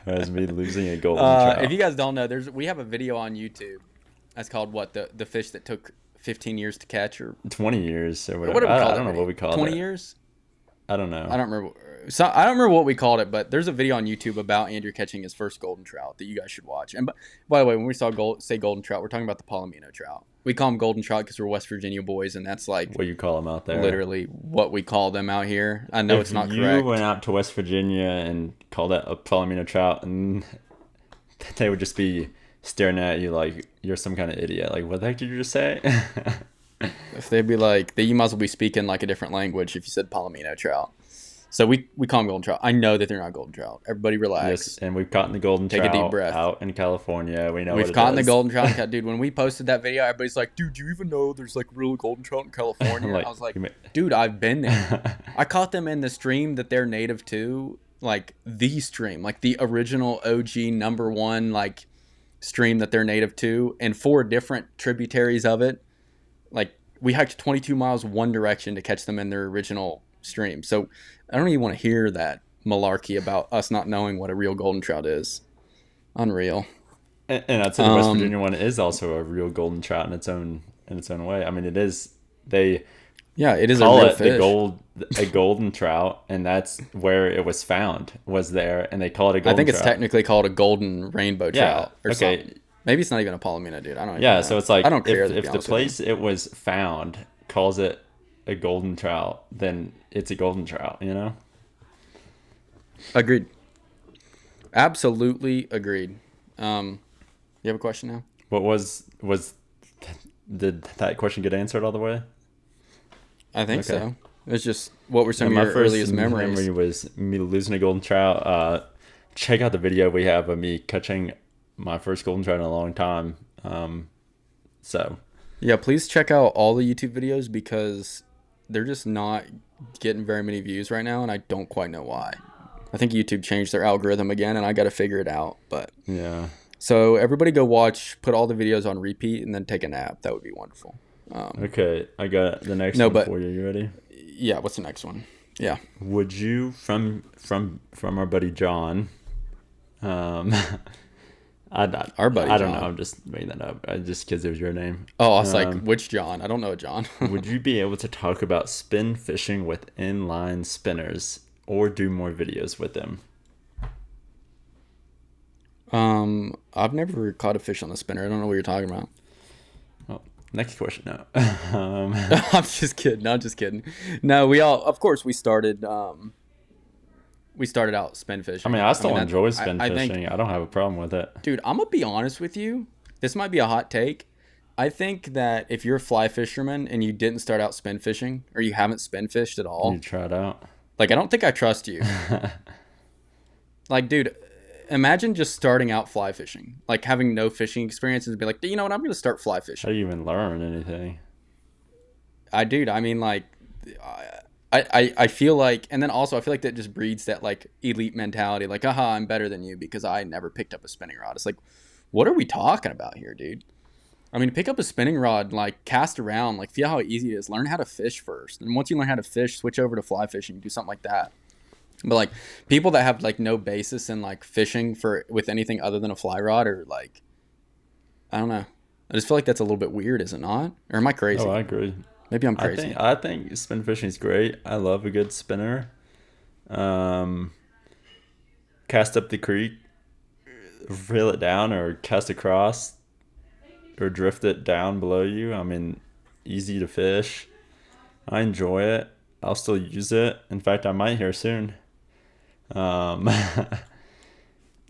Was me losing a golden trout. If you guys don't know, we have a video on YouTube. That's called what, the fish that took 15 years to catch, or 20 years or whatever. What do we call it? I don't know what we called it. 20 years? I don't know. I don't remember. So I don't remember what we called it, but there's a video on YouTube about Andrew catching his first golden trout that you guys should watch. And by the way, when we say golden trout, we're talking about the Palomino trout. We call them golden trout because we're West Virginia boys, and that's what you call them out there. Literally what we call them out here. I know it's not correct. If you went out to West Virginia and called that a Palomino trout, and they would just be staring at you like you're some kind of idiot. Like, what the heck did you just say? If they'd be like, you might as well be speaking a different language if you said Palomino trout. So we call them golden trout. I know that they're not golden trout. Everybody relax. Yes, and we've caught the golden trout. Take a deep breath. Out in California. We know we've caught the golden trout. Dude, when we posted that video, everybody's like, dude, do you even know there's real golden trout in California? I was like, dude, I've been there. I caught them in the stream that they're native to, the stream, the original OG #1, stream that they're native to and 4 different tributaries of it. Like, we hiked 22 miles one direction to catch them in their original stream. So I don't even want to hear that malarkey about us not knowing what a real golden trout is. Unreal. And I'd say the West Virginia one is also a real golden trout in its own way. I mean, it is. It is call a real it fish. a golden trout, and that's where it was found. Was there, and they call it a golden trout. I think it's technically called a golden rainbow trout or something. Maybe it's not even a palomino, dude. I don't. Yeah, so it's like I don't care. If the place it was found calls it a golden trout, then it's a golden trout. You know. Agreed. Absolutely agreed. You have a question now? What did that question get answered all the way? I think so. It's just, what were some of your earliest memories? My first memory was me losing a golden trout. Check out the video we have of me catching my first golden trout in a long time. Yeah, please check out all the YouTube videos because they're just not getting very many views right now, and I don't quite know why. I think YouTube changed their algorithm again, and I got to figure it out. But yeah. So everybody go watch, put all the videos on repeat, and then take a nap. That would be wonderful. Okay, I got the next one for you. You ready? Yeah, what's the next one? Yeah. Would you, from our buddy John, our buddy I don't John. know, I'm just making that up. Just because it was your name. Oh, I was like, which John? I don't know a John. Would you be able to talk about spin fishing with inline spinners or do more videos with them? I've never caught a fish on the spinner. I don't know what you're talking about. Well, next question. No. I'm just kidding. No, I'm just kidding. No, we started out spin fishing. I mean, I still enjoy spin fishing. I don't have a problem with it. Dude, I'm going to be honest with you. This might be a hot take. I think that if you're a fly fisherman and you didn't start out spin fishing or you haven't spin fished at all. You try it out. Like, I don't think I trust you. Like, dude, imagine just starting out fly fishing. Like, having no fishing experience and be like, you know what, I'm going to start fly fishing. How do you even learn anything? I mean, like, I feel like, and then also I feel like that just breeds that, like, elite mentality. Like, aha, I'm better than you because I never picked up a spinning rod. It's like, what are we talking about here, dude? I mean, pick up a spinning rod, like, cast around, like, feel how easy it is. Learn how to fish first. And once you learn how to fish, switch over to fly fishing, do something like that. But, like, people that have, like, no basis in, like, fishing with anything other than a fly rod are, like, I don't know. I just feel like that's a little bit weird, is it not? Or am I crazy? Oh, I agree. Maybe I'm crazy. I think spin fishing is great. I love a good spinner. Cast up the creek, reel it down, or cast across, or drift it down below you. I mean, easy to fish. I enjoy it. I'll still use it. In fact, I might here soon. And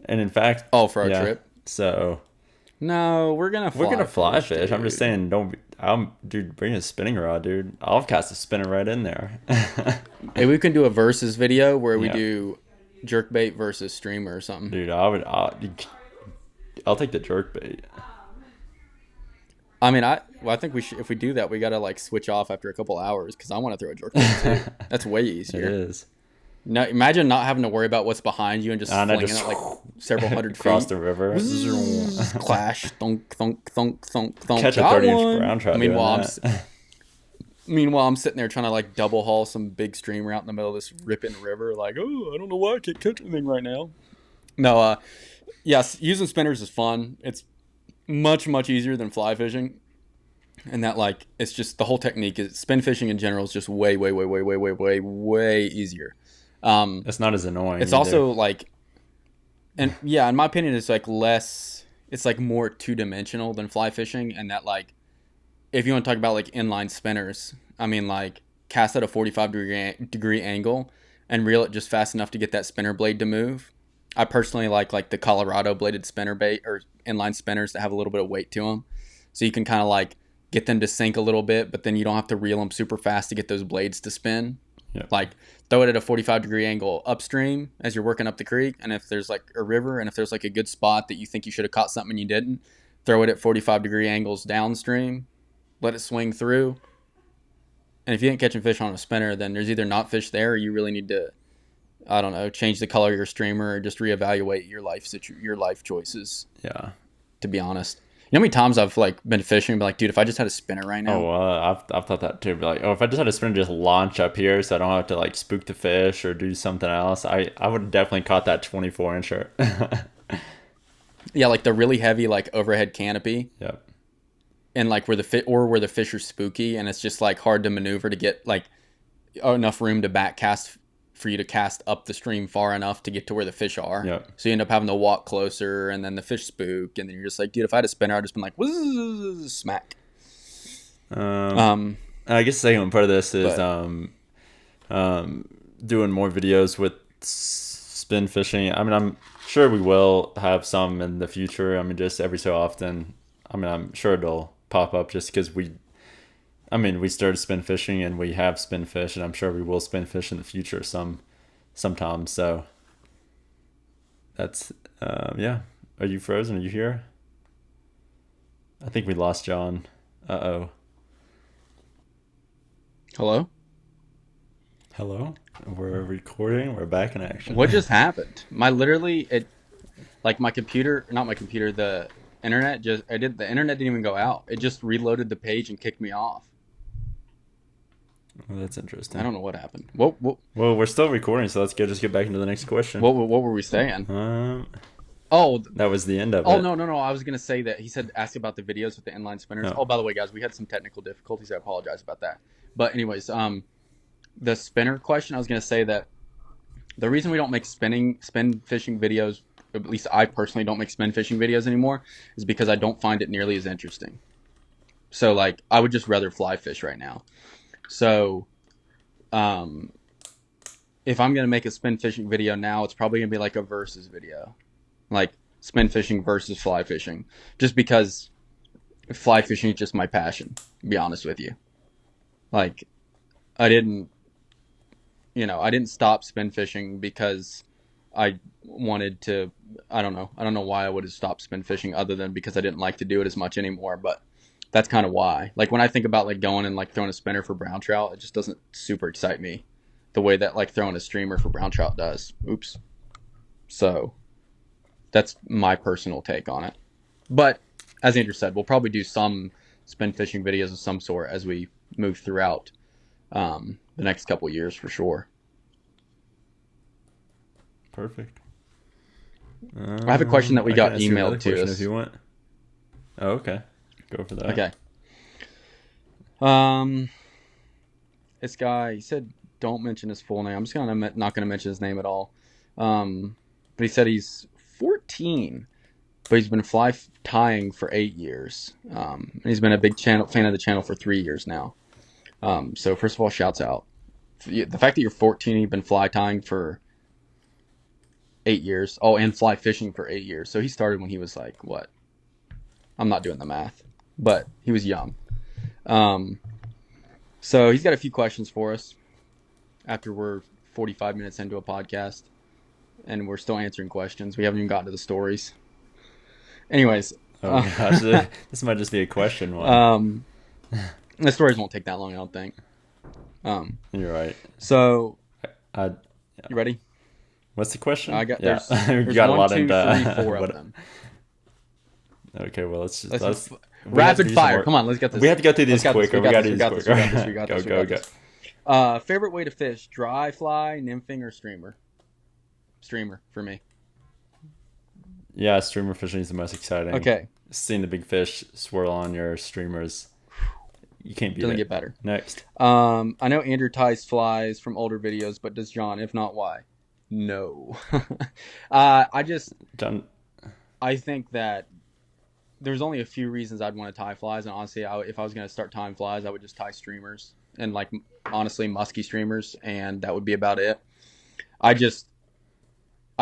in fact, for our trip. So no, we're gonna fly fish. Dude. I'm just saying, dude, bring a spinning rod, dude. I'll cast a spinner right in there. Hey, we can do a versus video where we do jerkbait versus streamer or something. Dude, I'll take the jerkbait. I mean, I think we should. If we do that, we gotta, like, switch off after a couple hours because I want to throw a jerkbait too. That's way easier. It is. No, imagine not having to worry about what's behind you and just flinging it like several hundred feet across the river. Clash, thunk, thunk, thunk, thunk, thunk. Catch a 30-inch brown trout. Meanwhile, I'm sitting there trying to, like, double haul some big streamer out in the middle of this ripping river. Like, oh, I don't know why I can't catch anything right now. No, yes, using spinners is fun. It's much, much easier than fly fishing. And that, like, it's just the whole technique is spin fishing in general is just way, way, way, way, way, way, way, way easier. It's not as annoying. It's also like, and yeah, in my opinion, it's like less. It's like more 2-dimensional than fly fishing, and that, like, if you want to talk about, like, inline spinners, I mean, like, cast at a 45-degree angle and reel it just fast enough to get that spinner blade to move. I personally like the Colorado bladed spinner bait or inline spinners that have a little bit of weight to them, so you can kind of, like, get them to sink a little bit, but then you don't have to reel them super fast to get those blades to spin. Yep. Like, throw it at a 45-degree angle upstream as you're working up the creek, and if there's, like, a river and if there's, like, a good spot that you think you should have caught something and you didn't, throw it at 45-degree angles downstream, let it swing through. And if you ain't catching fish on a spinner, then there's either not fish there or you really need to, I don't know, change the color of your streamer or just reevaluate your life choices. Yeah. to be honest. You know how many times I've like been fishing and be like, dude, if I just had a spinner right now. Oh, I've thought that too. Be like, oh, if I just had a spinner, just launch up here, so I don't have to like spook the fish or do something else. I would have definitely caught that 24-incher. Yeah, like the really heavy like overhead canopy. Yep. And like where the fish are spooky, and it's just like hard to maneuver to get like enough room to back cast for you to cast up the stream far enough to get to where the fish are. Yep. So you end up having to walk closer, and then the fish spook, and then you're just like, dude, if I had a spinner, I'd just been like, whiz, smack. I guess the second part of this is doing more videos with spin fishing. I mean, I'm sure we will have some in the future. I mean, just every so often. I mean, I'm sure it'll pop up just because we started spin fishing and we have spin fish, and I'm sure we will spin fish in the future sometimes. So that's yeah. Are you frozen? Are you here? I think we lost John. Uh-oh. Hello? Hello? We're recording. We're back in action. What just happened? The internet the internet didn't even go out. It just reloaded the page and kicked me off. Well, that's interesting. I don't know what happened. Well, we're still recording, so let's just get back into the next question. What were we saying? That was the end of it. Oh, no. I was going to say that he said ask about the videos with the inline spinners. Oh, by the way, guys, we had some technical difficulties. I apologize about that. But anyways, the spinner question, I was going to say that the reason we don't make spin fishing videos, at least I personally don't make spin fishing videos anymore, is because I don't find it nearly as interesting. So, like, I would just rather fly fish right now. So, if I'm going to make a spin fishing video now, it's probably going to be like a versus video. Like, spin fishing versus fly fishing. Just because fly fishing is just my passion, to be honest with you. Like, I didn't stop spin fishing because I wanted to, I don't know why I would have stopped spin fishing other than because I didn't like to do it as much anymore, but that's kind of why. Like, when I think about like going and like throwing a spinner for brown trout, it just doesn't super excite me the way that like throwing a streamer for brown trout does. Oops. So that's my personal take on it. But as Andrew said, we'll probably do some spin fishing videos of some sort as we move throughout the next couple years for sure. Perfect. I have a question that we got emailed to us. If you want. Oh, okay. Go for that. Okay. This guy, he said don't mention his full name. I'm just not gonna mention his name at all. But he said he's 14, but he's been fly tying for 8 years. And he's been a big fan of the channel for 3 years now. So first of all, shouts out. The fact that you're 14 and you've been fly tying for 8 years. Oh, and fly fishing for 8 years. So he started when he was like, what? I'm not doing the math, but he was young. So he's got a few questions for us after we're 45 minutes into a podcast and we're still answering questions. We haven't even gotten to the stories. Anyways. Oh gosh, this might just be a question one. The stories won't take that long, I don't think. You're right. So, yeah. You ready? What's the question? There's got 1, a lot 2, 3, 4 of them. Okay, well, let's rapid fire. Come on, let's get this. We have to go through these quicker. We got to do these quicker. We got this. Favorite way to fish: dry fly, nymphing, or streamer? Streamer for me. Yeah, streamer fishing is the most exciting. Okay. Seeing the big fish swirl on your streamers, you can't beat it. Doesn't get better. Next. I know Andrew ties flies from older videos, but does John? If not, why? No. John. I think that there's only a few reasons I'd want to tie flies, and honestly, if I was going to start tying flies, I would just tie streamers and like honestly musky streamers, and that would be about it. I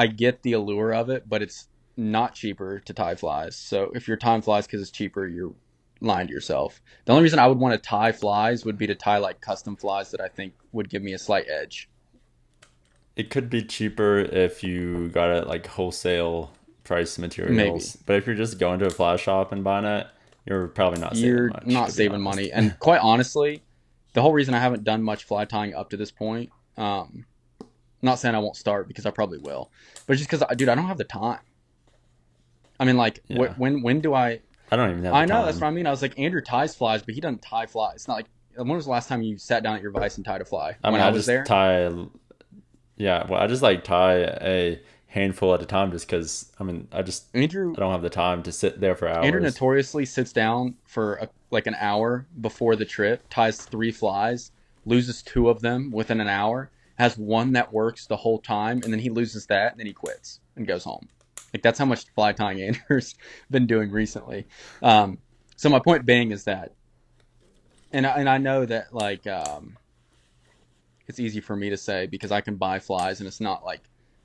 get the allure of it, but it's not cheaper to tie flies. So if you're tying flies because it's cheaper, you're lying to yourself. The only reason I would want to tie flies would be to tie like custom flies that I think would give me a slight edge. It could be cheaper if you got it like wholesale price materials. Maybe. But if you're just going to a fly shop and buying it, you're probably not saving much. You're not saving money. And quite honestly, the whole reason I haven't done much fly tying up to this point, not saying I won't start because I probably will, but just because, dude, I don't have the time. I mean, like, Yeah. when do I? I don't even have I the know, time. that's what I mean. I was like, Andrew ties flies, but he doesn't tie flies. It's not like, when was the last time you sat down at your vise and tied a fly? I When mean, I I was just there? tie. Yeah, well, I just like tie a handful at a time, just because. I mean, Andrew I don't have the time to sit there for Andrew hours. notoriously sits down for like an hour before the trip, ties 3 flies, loses 2 of them within an hour, has one that works the whole time, and then he loses that, and then he quits and goes home. Like, that's how much fly tying Andrew's been doing recently. So my point being is that, and I know that, like, it's easy for me to say because I can buy flies and it's not like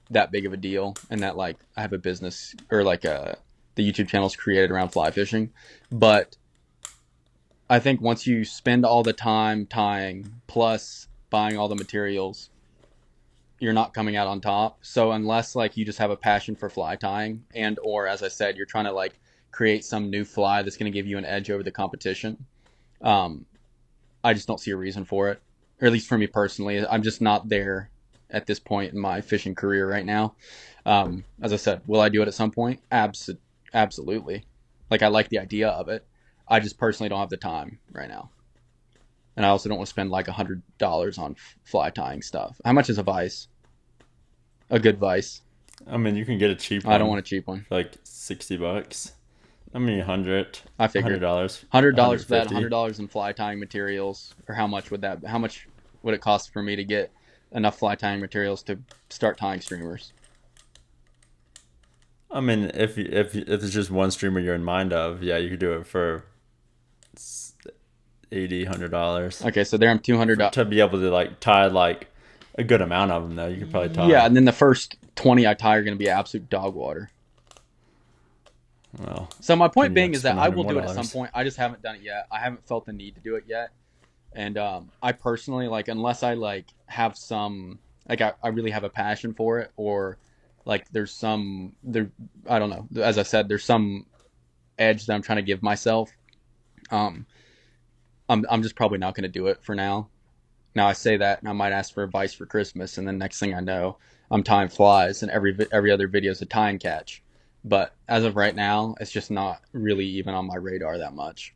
that big of a deal, and that, like, I have a business, or like the YouTube channel's created around fly fishing. But I think once you spend all the time tying plus buying all the materials, you're not coming out on top. So unless, like, you just have a passion for fly tying, and or, as I said, you're trying to, like, create some new fly that's going to give you an edge over the competition, um, I just don't see a reason for it. Or at least for me personally, I'm just not there at this point in my fishing career right now. As I said, will I do it at some point? Absolutely. Like, I like the idea of it. I just personally don't have the time right now. And I also don't want to spend like $100 on fly tying stuff. How much is a vise? A good vise? I mean, you can get a cheap one. I don't want a cheap one. Like $60. I mean, I figured $100. $100 for that. $100 in fly tying materials, or how much would that? How much would it cost for me to get enough fly tying materials to start tying streamers? I mean, if it's just one streamer you're in mind of, yeah, you could do it for $80-$100. Okay, so there I'm $200 to be able to like tie like a good amount of them though. You could probably tie. Yeah, and then the first 20 I tie are going to be absolute dog water. Well, So my point then you being have to is that spend I will $100 do it at more. some point. I just haven't done it yet. I haven't felt the need to do it yet. And I personally, like, unless I, like, have some, like, I really have a passion for it, or like there's some there, I don't know. As I said, there's some edge that I'm trying to give myself. Um, I'm just probably not going to do it for now. Now I say that, and I might ask for advice for Christmas, and then next thing I know, I'm tying flies, and every other video is a tie and catch. But as of right now, it's just not really even on my radar that much.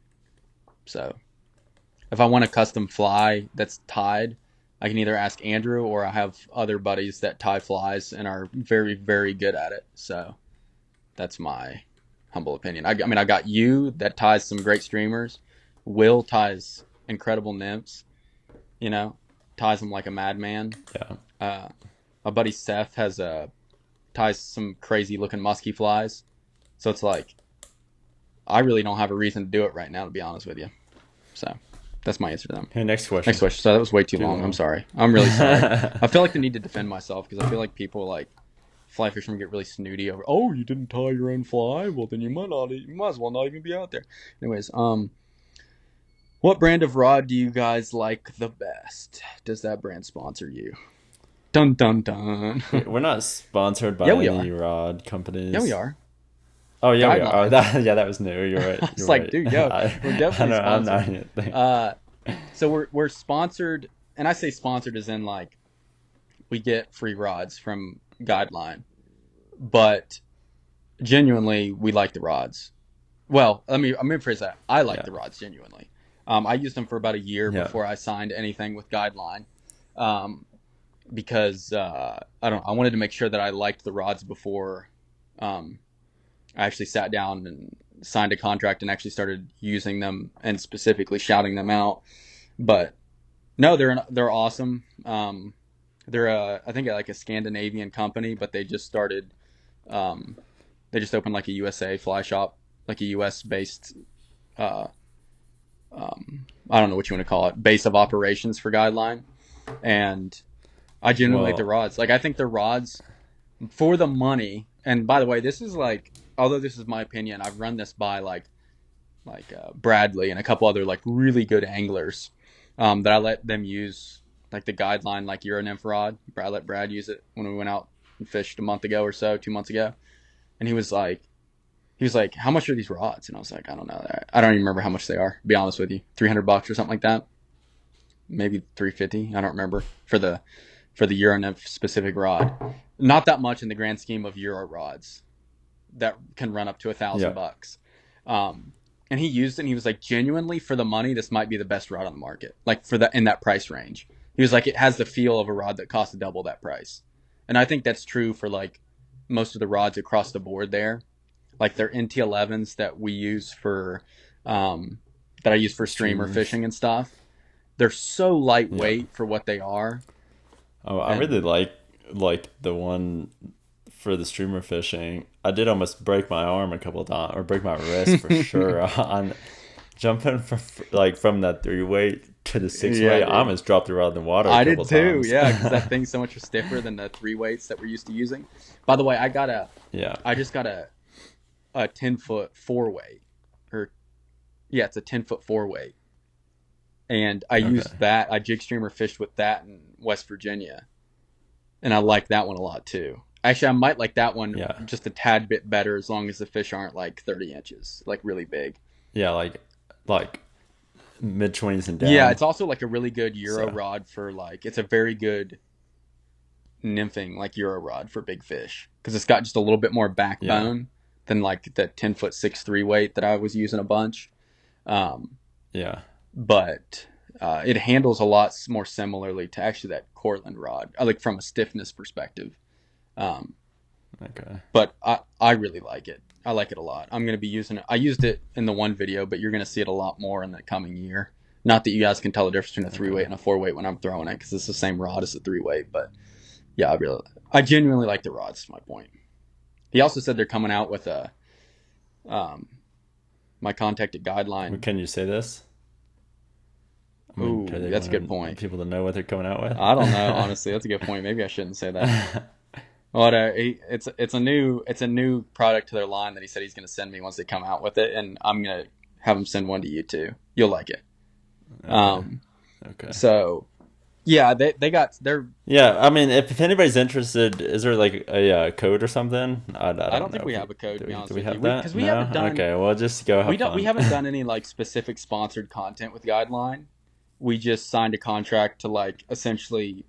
So if I want a custom fly that's tied, I can either ask Andrew, or I have other buddies that tie flies and are very, very good at it. So that's my humble opinion. I mean, I got you that ties some great streamers. Will ties incredible nymphs. You know, ties them like a madman. Yeah. My buddy Seth ties some crazy looking musky flies. So it's like, I really don't have a reason to do it right now, to be honest with you. So that's my answer to them. Okay, next question. Next question. So that was way too long. I'm sorry. I'm really sorry. I feel like the need to defend myself, because I feel like people, like, fly fishermen get really snooty over, oh, you didn't tie your own fly? Well, then you might as well not even be out there. Anyways, what brand of rod do you guys like the best? Does that brand sponsor you? Dun dun dun. We're not sponsored by any rod companies. Yeah, we are. Oh yeah, we Guidelines. are. That was new. You're right. It's like, dude, yo, we're definitely I'm sponsored. not So we're sponsored, and I say sponsored as in, like, we get free rods from Guideline, but genuinely we like the rods. Well, I'm gonna rephrase that. I like the rods genuinely. I used them for about a year before I signed anything with Guideline, because I wanted to make sure that I liked the rods before I actually sat down and signed a contract and actually started using them and specifically shouting them out. But no, they're awesome. They're I think like a Scandinavian company, but they just started. They just opened like a USA fly shop, like a US based. I don't know what you want to call it, base of operations for Guideline, and I genuinely like the rods. Like, I think the rods, for the money. And by the way, this is like, although this is my opinion, I've run this by like Bradley and a couple other like really good anglers that I let them use like the Guideline like Euro nymph rod. I let Brad use it when we went out and fished a month ago or so, 2 months ago, and he was like, how much are these rods? And I was like, I don't know. I don't even remember how much they are, to be honest with you. $300 or something like that. Maybe $350. I don't remember for the Euro nymph specific rod. Not that much in the grand scheme of Euro rods. that can run up to Yeah. $1,000. And he used it, and he was like, genuinely, for the money, this might be the best rod on the market, like for that in that price range. He was like, it has the feel of a rod that costs double that price. And I think that's true for like most of the rods across the board there. Like their NT11s that we use for, that I use for streamer fishing and stuff. They're so lightweight for what they are. Oh, I really like the one for the streamer fishing. I did almost break my arm a couple of times, or break my wrist for sure on jumping from that 3-weight to the 6-weight. I almost dropped the rod in the water a couple times. Yeah, because that thing's so much stiffer than the 3 weights that we're used to using. By the way, I just got a 10-foot 4-weight, it's a 10-foot 4-weight, and I used that. I jig streamer fished with that in West Virginia, and I like that one a lot too. Actually, I might like that one just a tad bit better, as long as the fish aren't like 30 inches, like really big. Yeah, like mid-20s and down. Yeah, it's also like a really good Euro rod for like, it's a very good nymphing like Euro rod for big fish, because it's got just a little bit more backbone than like the 10-foot 6-3 weight that I was using a bunch. But it handles a lot more similarly to actually that Cortland rod, like from a stiffness perspective. But I really like it. I like it a lot. I'm going to be using it. I used it in the one video, but you're going to see it a lot more in the coming year. Not that you guys can tell the difference between a 3-weight and a 4-weight when I'm throwing it, because it's the same rod as a 3-weight. But yeah, I genuinely like the rods, to my point. He also said they're coming out with my contacted guideline. Can you say this? Ooh, that's a good point. People to know what they're coming out with? I don't know, honestly. That's a good point. Maybe I shouldn't say that. But it's a new product to their line that he said he's going to send me once they come out with it, and I'm going to have him send one to you too. You'll like it. So yeah, they got their. Yeah, I mean, if anybody's interested, is there like a code or something? I don't think we have a code, to be honest with you. Because we haven't done. Okay, well, just go. We haven't done any like specific sponsored content with Guideline. We just signed a contract to like essentially,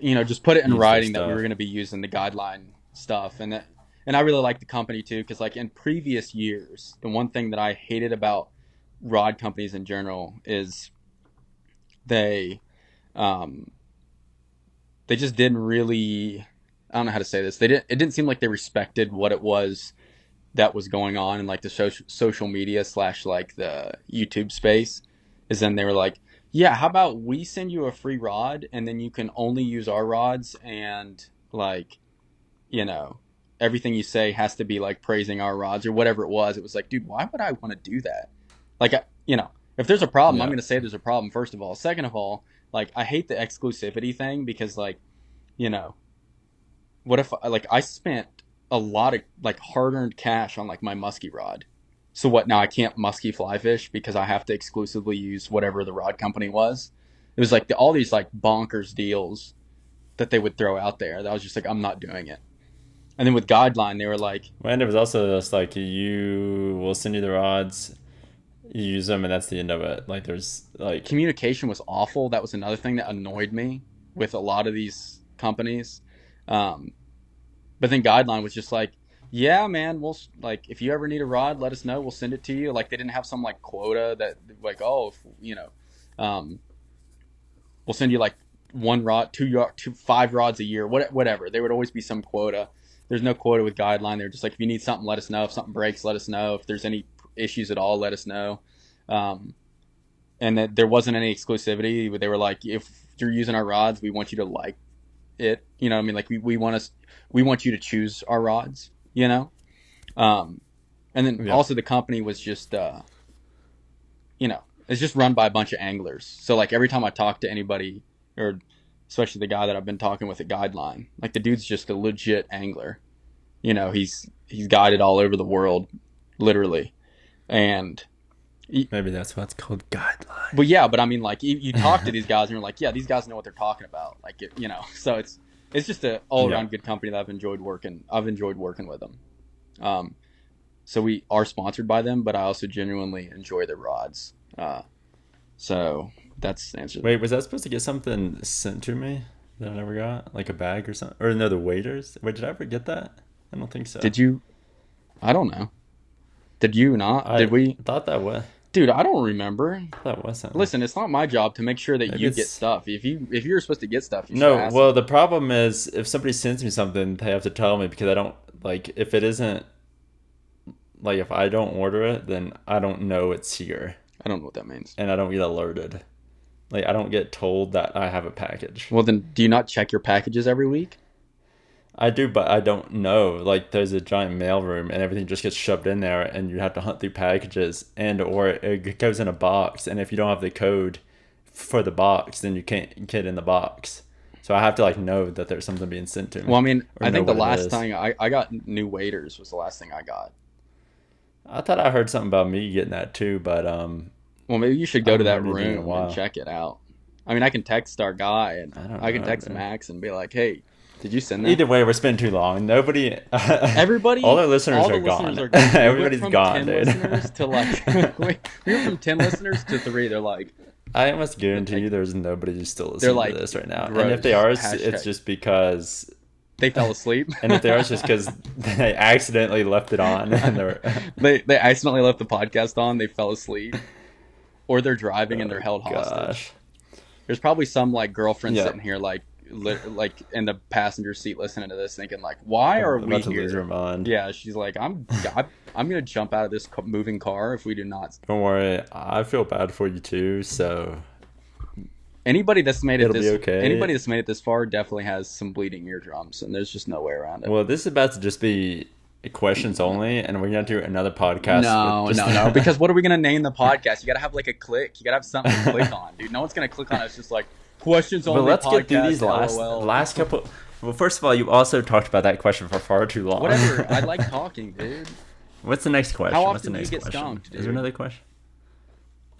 just put it in writing that we were going to be using the Guideline stuff, and I really like the company too, because like in previous years, the one thing that I hated about rod companies in general is they just didn't really, I don't know how to say this. It didn't seem like they respected what it was that was going on in like the social media / like the YouTube space. Is then they were like, yeah, how about we send you a free rod and then you can only use our rods, and like, everything you say has to be like praising our rods or whatever it was. It was like, dude, why would I want to do that? Like, if there's a problem, I'm going to say there's a problem, first of all. Second of all, like, I hate the exclusivity thing, because like, what if like I spent a lot of like hard-earned cash on like my muskie rod. So what, now I can't muskie fly fish because I have to exclusively use whatever the rod company was? It was like all these like bonkers deals that they would throw out there that I was just like, I'm not doing it. And then with Guideline, they were like... And it was also just like, we'll send you the rods, you use them, and that's the end of it. Like, there's like... Communication was awful. That was another thing that annoyed me with a lot of these companies. But then Guideline was just like, yeah, man, we'll like, if you ever need a rod, let us know. We'll send it to you. Like, they didn't have some like quota that like, we'll send you like 1 rod, 5 rods a year, whatever. There would always be some quota. There's no quota with Guideline. They're just like, if you need something, let us know. If something breaks, let us know. If there's any issues at all, let us know. And that there wasn't any exclusivity. They were like, if you're using our rods, we want you to like it. You know what I mean? Like, we want you to choose our rods. And then also the company was just, it's just run by a bunch of anglers. So like every time I talk to anybody, or especially the guy that I've been talking with at Guideline, like the dude's just a legit angler. He's guided all over the world, literally. And maybe that's why it's called Guideline. But I mean, like you talk to these guys and you're like, yeah, these guys know what they're talking about. Like, so it's just an all-around good company that I've enjoyed working with them. So we are sponsored by them, but I also genuinely enjoy their rods. So that's the answer. Wait, was I supposed to get something sent to me that I never got? Like a bag or something? Or no, the waiters? Wait, did I ever get that? I don't think so. Did you? I don't know. Did you not? Did I we? thought that was. Dude, I don't remember. That wasn't. Listen, it's not my job to make sure that Maybe you get stuff. If you're supposed to get stuff, you should No, ask well, me. the problem is if somebody sends me something, they have to tell me because I don't like if it isn't like if I don't order it, then I don't know it's here I don't know what that means. and I don't get alerted. Like I don't get told that I have a package. Well, then, do you not check your packages every week? I do, but I don't know. Like there's a giant mail room and everything just gets shoved in there and you have to hunt through packages and or it goes in a box and if you don't have the code for the box, then you can't get in the box. So I have to like know that there's something being sent to me. Well, I mean, or I think the know what it last is. time I got new waiters was the last thing I got. I thought I heard something about me getting that too, but Well, maybe you should I go to haven't that heard anything in a room while. and check it out. I mean, I can text our guy and I don't I can know, text man. Max and be like, "Hey, did you send that?" Either way, we're spending too long. Nobody, Everybody, all our listeners all the are gone. listeners are gone. We went Everybody's from gone, 10 dude. listeners to like we went from 10 listeners to 3. They're like, I almost guarantee you there's nobody who's still They're listening like, to this right now. gross. And if they are, Hashtag. it's just because. they fell asleep. And if they are, it's just because they accidentally left it on. And they're, they accidentally left the podcast on. They fell asleep, or they're driving and they're held hostage. gosh. There's probably some like girlfriend Yeah. sitting here like in the passenger seat listening to this, thinking like, "Why are we About to lose her here?" mind. Yeah, she's like, "I'm gonna jump out of this moving car if we do not." Don't worry, I feel bad for you too. So Anybody that's made it It'll be this okay. anybody that's made it this far definitely has some bleeding eardrums, and there's just no way around it. well, this is about to just be questions only, and we're gonna do another podcast. No, with just- no, because what are we gonna name the podcast? You gotta have like a click. You gotta have something to click on, dude. No one's gonna click on it. It's just like questions only. But let's podcast, get through these LOL. last couple. Well, first of all, you also talked about that question for far too long. Whatever. I like talking, dude. What's the next question? How What's often the do you next get question? skunked, Is there dude? another question?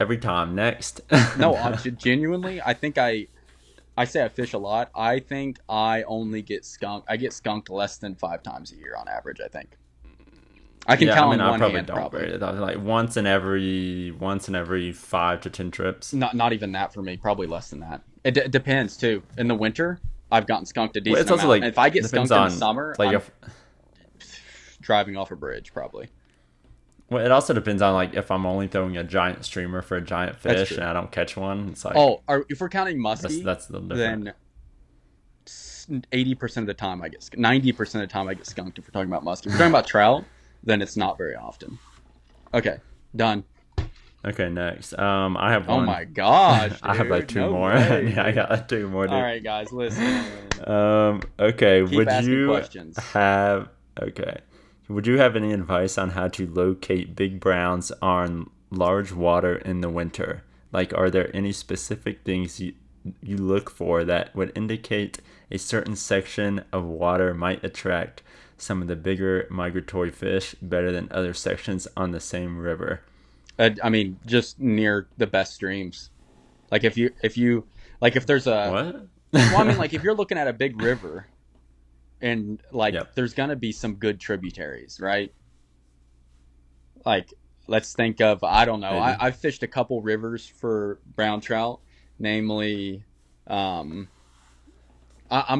Every time. Next. No, genuinely, I think I say I fish a lot. I think I only get skunked. I get skunked less than 5 times a year on average. I think. I can count on one hand, probably. Like once in every 5 to 10 trips. Not even that for me. Probably less than that. It depends too. In the winter, I've gotten skunked a decent It's also amount. like If I get depends skunked in on, the summer, like I'm if, driving off a bridge probably. well, it also depends on like if I'm only throwing a giant streamer for a giant That's fish true. and I don't catch one. It's like If we're counting muskie, that's the difference. then 80% of the time I get 90% of the time I get skunked. If we're talking about muskie, if we're talking about trout, then it's not very often. Okay, done. Okay, next. I have Oh one. my gosh, dude. I have like 2 No more. way, Yeah, I dude. got like 2 more. Dude. All right, guys, listen. Okay. Keep asking questions. Would you have any advice on how to locate big browns on large water in the winter? Like, are there any specific things you look for that would indicate a certain section of water might attract some of the bigger migratory fish better than other sections on the same river? I mean, just near the best streams. Like if there's a What? well, I mean, like if you're looking at a big river, and like Yep. there's gonna be some good tributaries, right? Like let's think of I don't know. Maybe. I've fished a couple rivers for brown trout, namely, I'm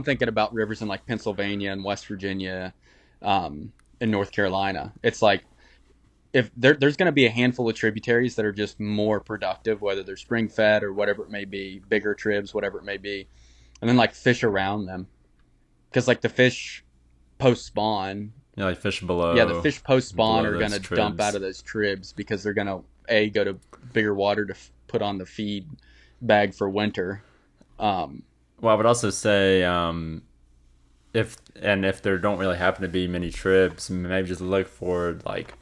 thinking about rivers in like Pennsylvania and West Virginia, in North Carolina. It's like if there's going to be a handful of tributaries that are just more productive, whether they're spring fed or whatever it may be, bigger tribs, whatever it may be, and then like fish around them, because like the fish post spawn, Yeah, like fish below. the fish post spawn below are going to those dump tribs. out of those tribs because they're going to go to bigger water to put on the feed bag for winter. Well, I would also say if there don't really happen to be many trips, maybe just look for like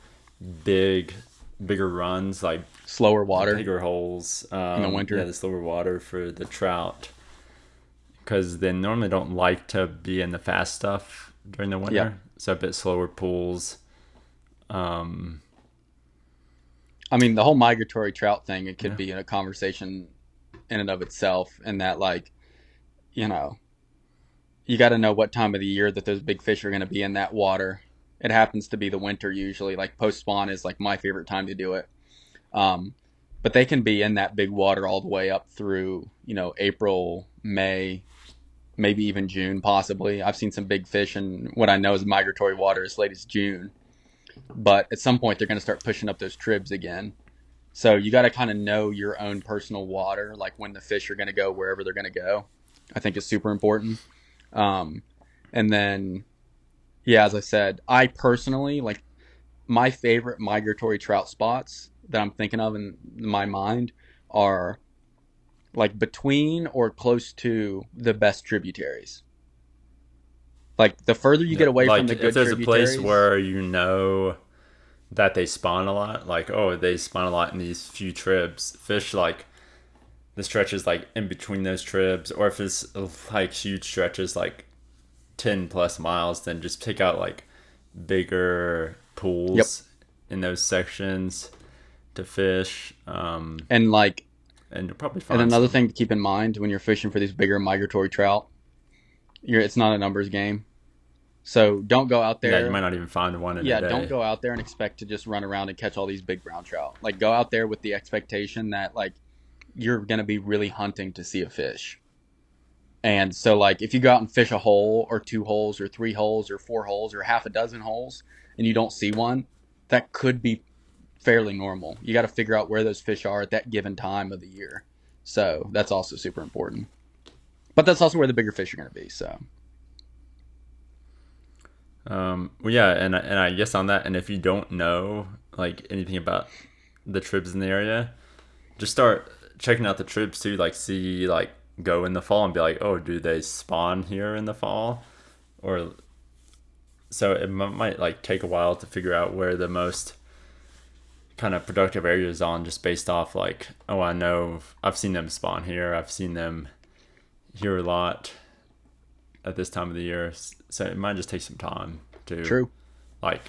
bigger runs, like Slower water. bigger holes In the winter. Yeah, the slower water for the trout, because they normally don't like to be in the fast stuff during the winter. Yeah. So a bit slower pools. I mean, the whole migratory trout thing, it could be in a conversation in and of itself, and that like, you got to know what time of the year that those big fish are going to be in that water. It happens to be the winter usually. Like post spawn is like my favorite time to do it. But they can be in that big water all the way up through, April, May, maybe even June, possibly. I've seen some big fish in what I know is migratory water as late as June. but at some point they're going to start pushing up those tribs again. So you got to kind of know your own personal water, like when the fish are going to go wherever they're going to go. I think is super important. And then, yeah, as I said, I personally, like, my favorite migratory trout spots that I'm thinking of in my mind are like between or close to the best tributaries. Like the further you get away Like from the good if there's a tributaries, place where you know that they spawn a lot, like, oh, they spawn a lot in these few tribs, fish like the stretches like in between those tribs, or if it's like huge stretches like 10 plus miles, then just pick out like bigger yep. pools in those sections to fish. And like, and you'll probably find and another some. thing to keep in mind when you're fishing for these bigger migratory trout, it's not a numbers game. So don't go out there. Yeah, you might not even find one in a day. Don't go out there and expect to just run around and catch all these big brown trout. Like, go out there with the expectation that like you're going to be really hunting to see a fish. And so, like, if you go out and fish a hole or 2 holes or 3 holes or 4 holes or half a dozen holes and you don't see one, that could be fairly normal. You got to figure out where those fish are at that given time of the year. So that's also super important. But that's also where the bigger fish are going to be. So. Well, yeah, and I guess on that, and if you don't know like anything about the tribs in the area, just start checking out the tribs too. Like, see, like, go in the fall and be like, oh, do they spawn here in the fall? Or so it might like take a while to figure out where the most kind of productive areas on, just based off like, oh, I know I've seen them spawn here, I've seen them here a lot at this time of the year. So it might just take some time to True. Like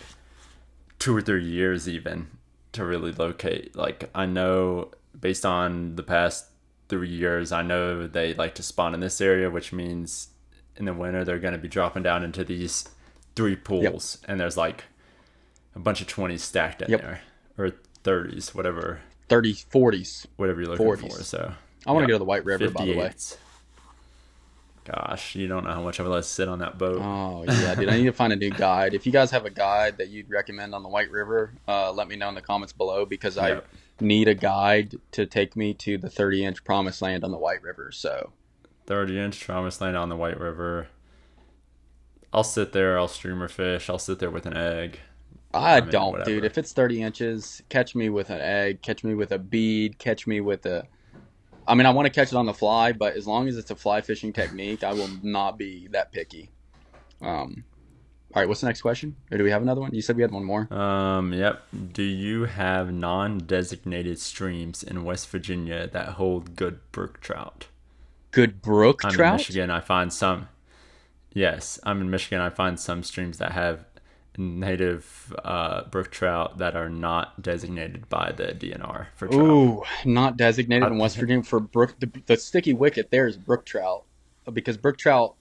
2 or 3 years even to really locate. Like, I know based on the past 3 years, I know they like to spawn in this area, which means in the winter they're going to be dropping down into these 3 pools. Yep. And there's like a bunch of 20s stacked in there, or 30s, whatever. 30s, 40s. Whatever you're looking 40s. for. So I want to go to the White River, 58s. By the way. Gosh, you don't know how much I would like to sit on that boat. Oh, yeah, dude. I need to find a new guide. If you guys have a guide that you'd recommend on the White River, let me know in the comments below, because I need a guide to take me to the 30-inch promised land on the White River. So 30-inch promised land on the White River. I'll sit there. I'll streamer fish. I'll sit there with an egg. I mean, don't, whatever. Dude. If it's 30 inches, catch me with an egg. Catch me with a bead. Catch me with a... I mean, I want to catch it on the fly, but as long as it's a fly fishing technique, I will not be that picky. All right, what's the next question? Or do we have another one? You said we had one more. Yep. Do you have non-designated streams in West Virginia that hold good brook trout? Good brook trout? I'm in Michigan. I find some. Yes, I'm in Michigan. I find some streams that have native brook trout that are not designated by the DNR for trout. Ooh, not designated in West Virginia for brook. The sticky wicket there is brook trout, because brook trout,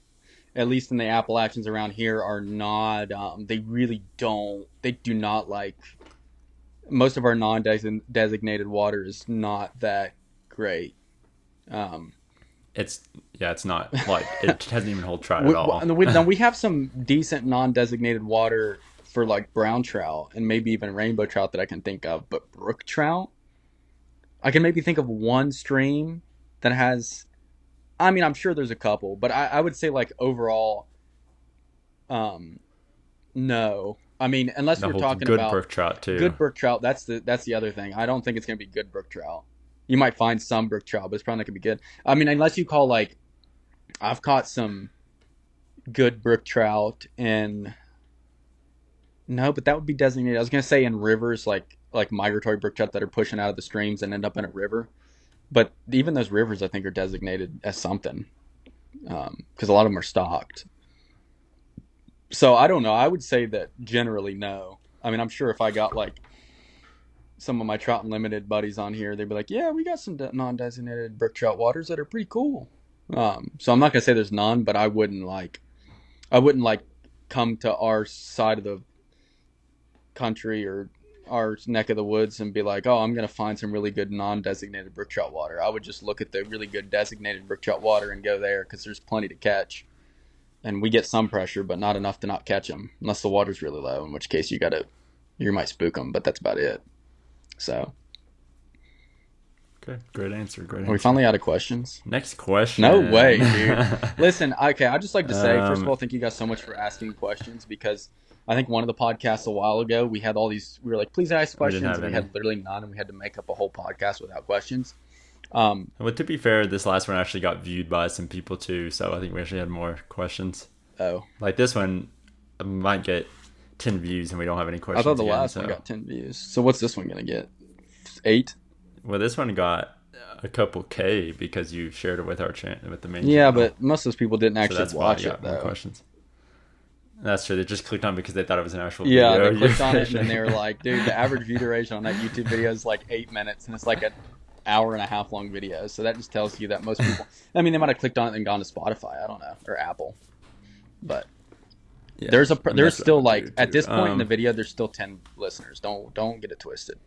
at least in the Appalachians around here, are not. They really don't. They do not like. Most of our non-designated water is not that great. It's not like it doesn't even hold trout at all. Now we have some decent non-designated water for like brown trout and maybe even rainbow trout that I can think of, but brook trout, I can maybe think of one stream that has. I mean, I'm sure there's a couple, but I would say like overall, no. I mean, unless we're talking good about brook trout too. Good brook trout. That's the other thing. I don't think it's gonna be good brook trout. You might find some brook trout, but it's probably not going to be good. I mean, unless you call, like, I've caught some good brook trout in, no, but that would be designated. I was going to say in rivers, like migratory brook trout that are pushing out of the streams and end up in a river. But even those rivers, I think, are designated as something, because a lot of them are stocked. So I don't know. I would say that generally no. I mean, I'm sure if I got, like, some of my Trout Unlimited buddies on here, they'd be like, yeah, we got some non-designated brook trout waters that are pretty cool. So I'm not gonna say there's none, but I wouldn't come to our side of the country or our neck of the woods and be like, oh, I'm gonna find some really good non-designated brook trout water. I would just look at the really good designated brook trout water and go there, because there's plenty to catch, and we get some pressure, but not enough to not catch them unless the water's really low, in which case you gotta You might spook them, but that's about it. So. Okay, great answer. Are we finally out of questions? Next question. No way, dude. Listen, okay, I'd just like to say, first of all, thank you guys so much for asking questions, because I think one of the podcasts a while ago, we had all these, we were like, please ask questions, and we had literally none, and we had to make up a whole podcast without questions. Well, to be fair, this last one actually got viewed by some people too, so I think we actually had more questions. Oh. Like this one might get 10 views and we don't have any questions. I thought the last one got 10 views. So what's this one going to get? 8? Well, this one got a couple K because you shared it with our with the main channel. Yeah, but most of those people didn't actually watch it, though. Questions. That's true. They just clicked on it because they thought it was an actual video. Yeah, they clicked on it and then they were like, dude, the average view duration on that YouTube video is like 8 minutes, and it's like an hour and a half long video. So that just tells you that most people, I mean, they might have clicked on it and gone to Spotify, I don't know, or Apple. But yeah, there's still like, at this point in the video, there's still 10 listeners. Don't get it twisted.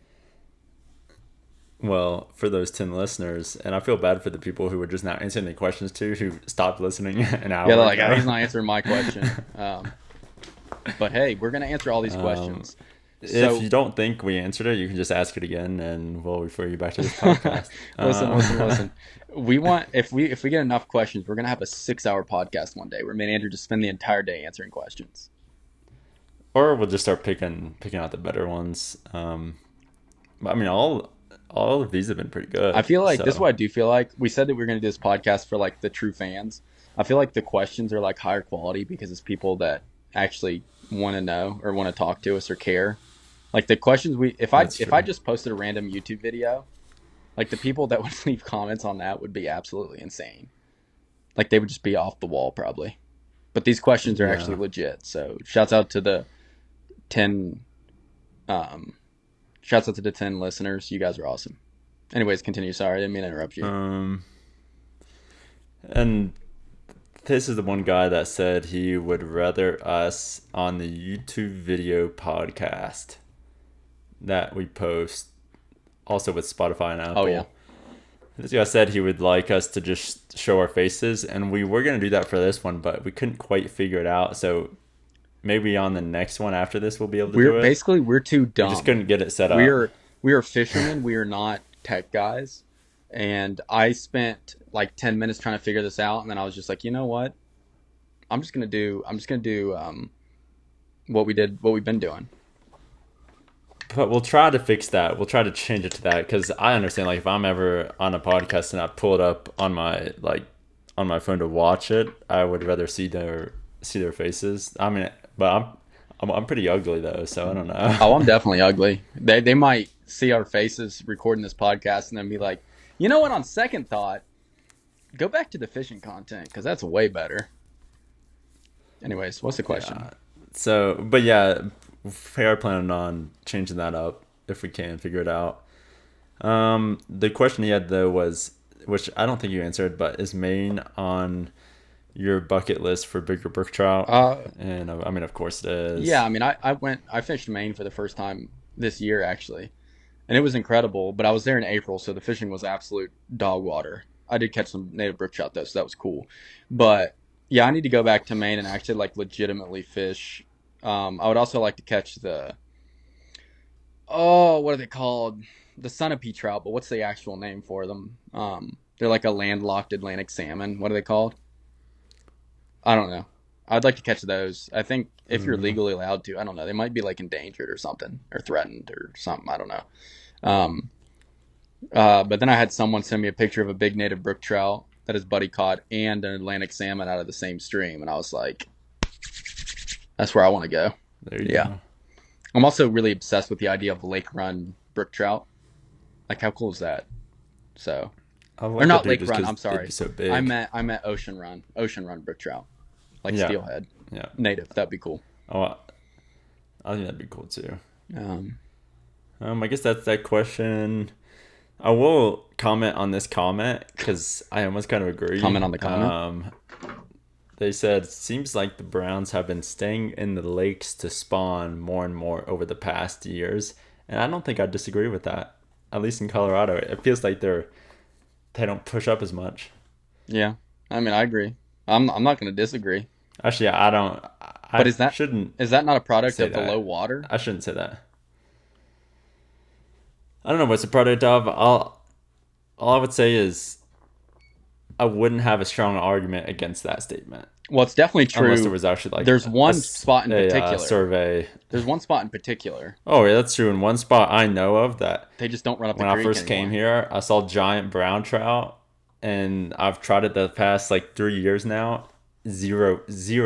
Well, for those 10 listeners, and I feel bad for the people who were just not answering the questions too, who stopped listening an hour. Yeah, they're like, oh, he's not answering my question. But hey, we're gonna answer all these questions. If you don't think we answered it, you can just ask it again, and we'll refer you back to this podcast. Listen. We want, if we get enough questions, we're gonna have a 6-hour podcast one day where me and Andrew just spend the entire day answering questions. Or we'll just start picking out the better ones. I mean, all of these have been pretty good. I feel like this is what I do feel like. We said that we were going to do this podcast for like the true fans. I feel like the questions are like higher quality because it's people that actually want to know or want to talk to us or care. Like the questions if I just posted a random YouTube video, like the people that would leave comments on that would be absolutely insane. Like they would just be off the wall probably. But these questions are actually legit. So shouts out to the 10 listeners. You guys are awesome. Anyways, continue. Sorry, I didn't mean to interrupt you. And this is the one guy that said he would rather us on the YouTube video podcast that we post, also with Spotify and Apple. Oh, yeah. This guy said he would like us to just show our faces, and we were going to do that for this one, but we couldn't quite figure it out, so maybe on the next one after this we'll be able to do it. Basically, we're too dumb. We just couldn't get it set up. We are fishermen. We are not tech guys. And I spent like 10 minutes trying to figure this out, and then I was just like, you know what? I'm just gonna do what we've been doing. But we'll try to fix that. We'll try to change it to that, because I understand, like, if I'm ever on a podcast and I pull it up on my phone to watch it, I would rather see their faces. I mean, but I'm pretty ugly though, so I don't know. Oh, I'm definitely ugly. They might see our faces recording this podcast and then be like, you know what? On second thought, go back to the fishing content because that's way better. Anyways, what's the question? Yeah. So, but yeah, we are planning on changing that up if we can figure it out. The question he had though was, which I don't think you answered, but is Maine on your bucket list for bigger brook trout? And I mean, of course it is. Yeah, I mean, I fished Maine for the first time this year actually, and it was incredible. But I was there in April, so the fishing was absolute dog water. I did catch some native brook trout though, so that was cool. But yeah, I need to go back to Maine and actually like legitimately fish. I would also like to catch what are they called? The centipede trout, but what's the actual name for them? They're like a landlocked Atlantic salmon. What are they called? I don't know. I'd like to catch those. I think if you're legally allowed to, I don't know. They might be like endangered or something, or threatened or something. I don't know. But then I had someone send me a picture of a big native brook trout that his buddy caught and an Atlantic salmon out of the same stream. And I was like, that's where I want to go. There you go. I'm also really obsessed with the idea of lake run brook trout. Like, how cool is that? So, or not lake run. I'm sorry. So big. I meant ocean run brook trout. Like steelhead. Yeah. Native. That'd be cool. Oh, I think that'd be cool too. I guess that's that question. I will comment on this comment because I almost kind of agree. Comment on the comment. They said, seems like the Browns have been staying in the lakes to spawn more and more over the past years. And I don't think I disagree with that. At least in Colorado, it feels like they don't push up as much. Yeah. I mean, I agree. I'm not going to disagree. Actually, I don't. But is that not a product of the low water? I shouldn't say that. I don't know what's a product of. All I would say is I wouldn't have a strong argument against that statement. Well, it's definitely true. Unless there was actually like there's one spot in particular. Survey. There's one spot in particular. Oh, yeah, that's true. In one spot I know of that they just don't run up the creek creek when I first came here, I saw giant brown trout, and I've tried it the past like 3 years now. Zero,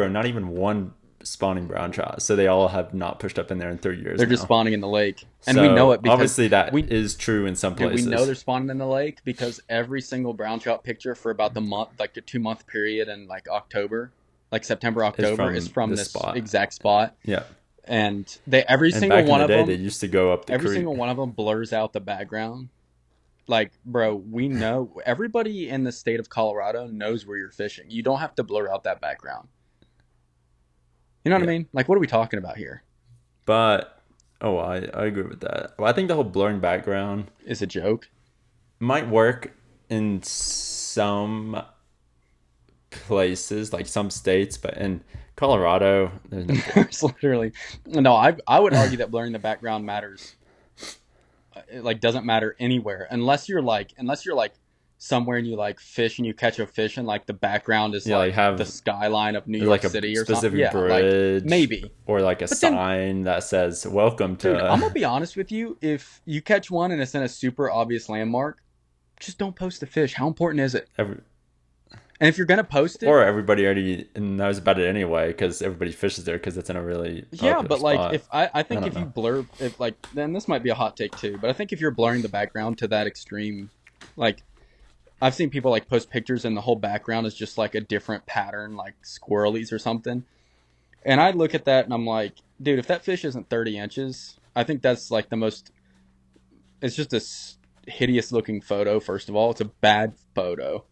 not even one spawning brown trout. So they all have not pushed up in there in 3 years. They're just spawning in the lake, and so we know it because obviously that is true in some places. We know they're spawning in the lake because every single brown trout picture for about the month, like the 2-month period in like October, like September, October, is from this exact spot. Yeah, and every single one of them. They used to go up the every creek. single one of them blurs out the background. Like, bro, we know everybody in the state of Colorado knows where you're fishing. You don't have to blur out that background. You know what I mean? Like, what are we talking about here? But, I agree with that. Well, I think the whole blurring background is a joke. Might work in some places, like some states, but in Colorado, there's no there's literally no. I would argue that blurring the background matters. It like doesn't matter anywhere unless you're like somewhere and you like fish and you catch a fish and like the background is like have the skyline of New York City or something. Yeah, bridge, like, maybe. Or like a sign that says "Welcome to." Dude, I'm gonna be honest with you. If you catch one and it's in a super obvious landmark, just don't post the fish. How important is it? And if you're gonna post it, or everybody already knows about it anyway because everybody fishes there because it's in a really but like spot. If I think if you blur, if like then this might be a hot take too, but I think if you're blurring the background to that extreme, like I've seen people like post pictures and the whole background is just like a different pattern, like squirrelies or something, and I look at that and I'm like, dude, if that fish isn't 30 inches, I think that's like the most. It's just a hideous looking photo. First of all, it's a bad photo.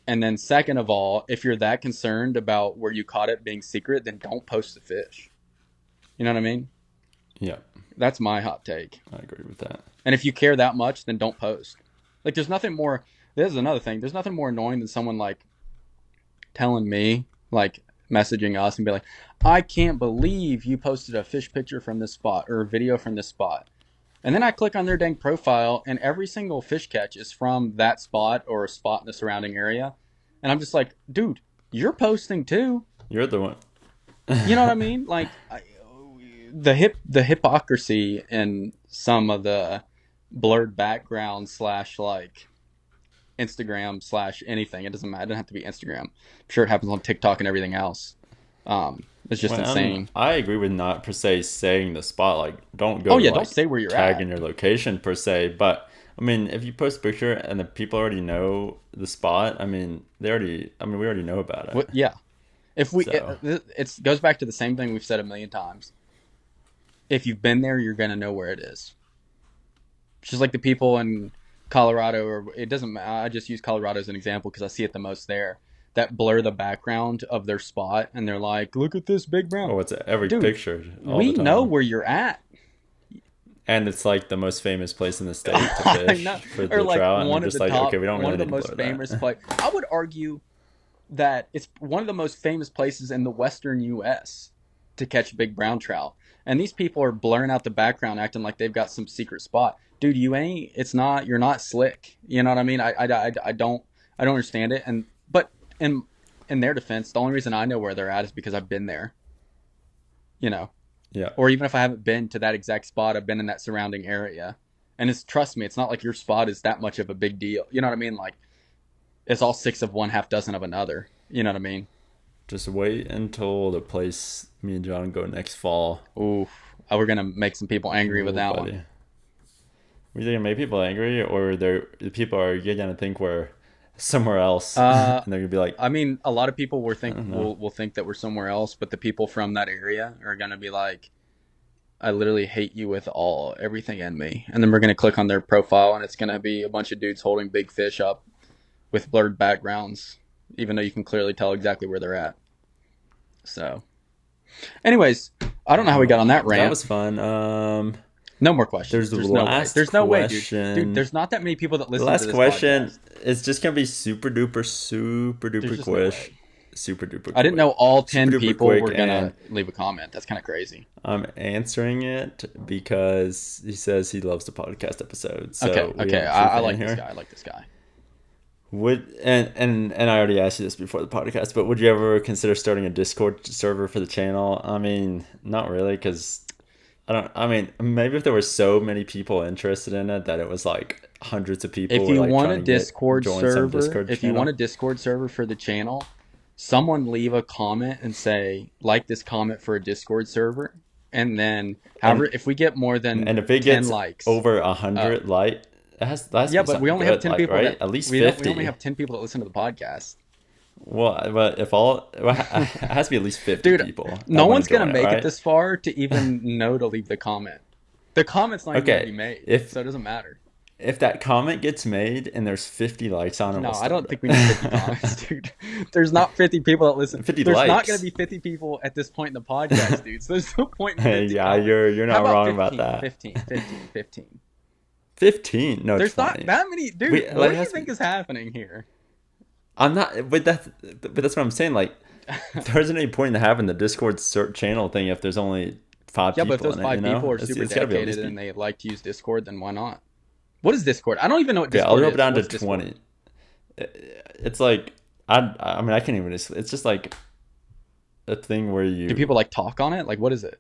And then second of all, if you're that concerned about where you caught it being secret, then don't post the fish. You know what I mean? Yeah. That's my hot take. I agree with that. And if you care that much, then don't post. Like there's nothing more, this is another thing, there's nothing more annoying than someone like telling me, like messaging us and be like, I can't believe you posted a fish picture from this spot or a video from this spot. And then I click on their dang profile, and every single fish catch is from that spot or a spot in the surrounding area. And I'm just like, dude, you're posting too. You're the one. You know what I mean? Like, the hypocrisy in some of the blurred background / like Instagram / anything. It doesn't matter. It doesn't have to be Instagram. I'm sure it happens on TikTok and everything else. It's just insane. I agree with not per se saying the spot. Like, don't go. Don't say where you're tagging your location per se. But I mean, if you post a picture and the people already know the spot, I mean, we already know about it. Yeah. It goes back to the same thing we've said a million times. If you've been there, you're gonna know where it is. Just like the people in Colorado, or it doesn't matter. I just use Colorado as an example because I see it the most there. That blur the background of their spot, and they're like, "Look at this big brown." Oh, it's every picture. We know where you're at, and it's like the most famous place in the state to fish for the like trout. One of the top, okay, we don't one really of the most famous places. I would argue that it's one of the most famous places in the Western U.S. to catch big brown trout, and these people are blurring out the background, acting like they've got some secret spot. Dude, you ain't. It's not. You're not slick. You know what I mean? I don't understand it, but. In their defense, the only reason I know where they're at is because I've been there. You know? Yeah. Or even if I haven't been to that exact spot, I've been in that surrounding area. And trust me, it's not like your spot is that much of a big deal. You know what I mean? Like, it's all 6 of one, half dozen of another. You know what I mean? Just wait until the place me and John go next fall. Ooh. We're going to make some people angry with that one. We're going to make people angry, or the people are going to think we're somewhere else, and they're gonna be like, I mean, a lot of people will think that we're somewhere else, but the people from that area are gonna be like, I literally hate you with everything in me. And then we're gonna click on their profile, and it's gonna be a bunch of dudes holding big fish up with blurred backgrounds, even though you can clearly tell exactly where they're at. So anyways, I don't know how we got on that rant. That was fun. No more questions. There's no way, dude. Dude, there's not that many people that listen to this question podcast. It's just gonna be super duper quick. super duper quick. I didn't know all 10 Super duper people quick, were going and to leave a comment. That's kind of crazy. I'm answering it because he says he loves the podcast episode. So Okay. I like this guy. I like this guy. And I already asked you this before the podcast, but would you ever consider starting a Discord server for the channel? I mean, not really, because maybe if there were so many people interested in it that it was like hundreds of people. If you like want a Discord server, you want a Discord server for the channel, someone leave a comment and say, like this comment for a Discord server. And then, however, if we get more than and if it 10 gets likes, over 100 likes, but we only have 10 people, right? At least 50. We only have 10 people that listen to the podcast. Well, but it has to be at least 50 people. No one's going to make it this far to even know to leave the comment. The comment's not even going to be made, so it doesn't matter. If that comment gets made and there's 50 likes on it, no, I don't think we need 50 comments, dude. There's not 50 people that listen. 50 there's likes. Not going to be 50 people at this point in the podcast, dude. So there's no point in 50 yeah, comments. you're not wrong 15, about that. 15. 15? No, there's 20. Not that many, dude. What do you think is happening here? I'm not, but that's what I'm saying. Like, there isn't any point in having the Discord channel thing if there's only 5 people. Yeah, but if those 5 people are super dedicated and they like to use Discord, then why not? What is Discord? I don't even know what Discord is. I'll drop it down to 20. It's like, I mean, I can't even, it's just like a thing where you... Do people like talk on it? Like, what is it?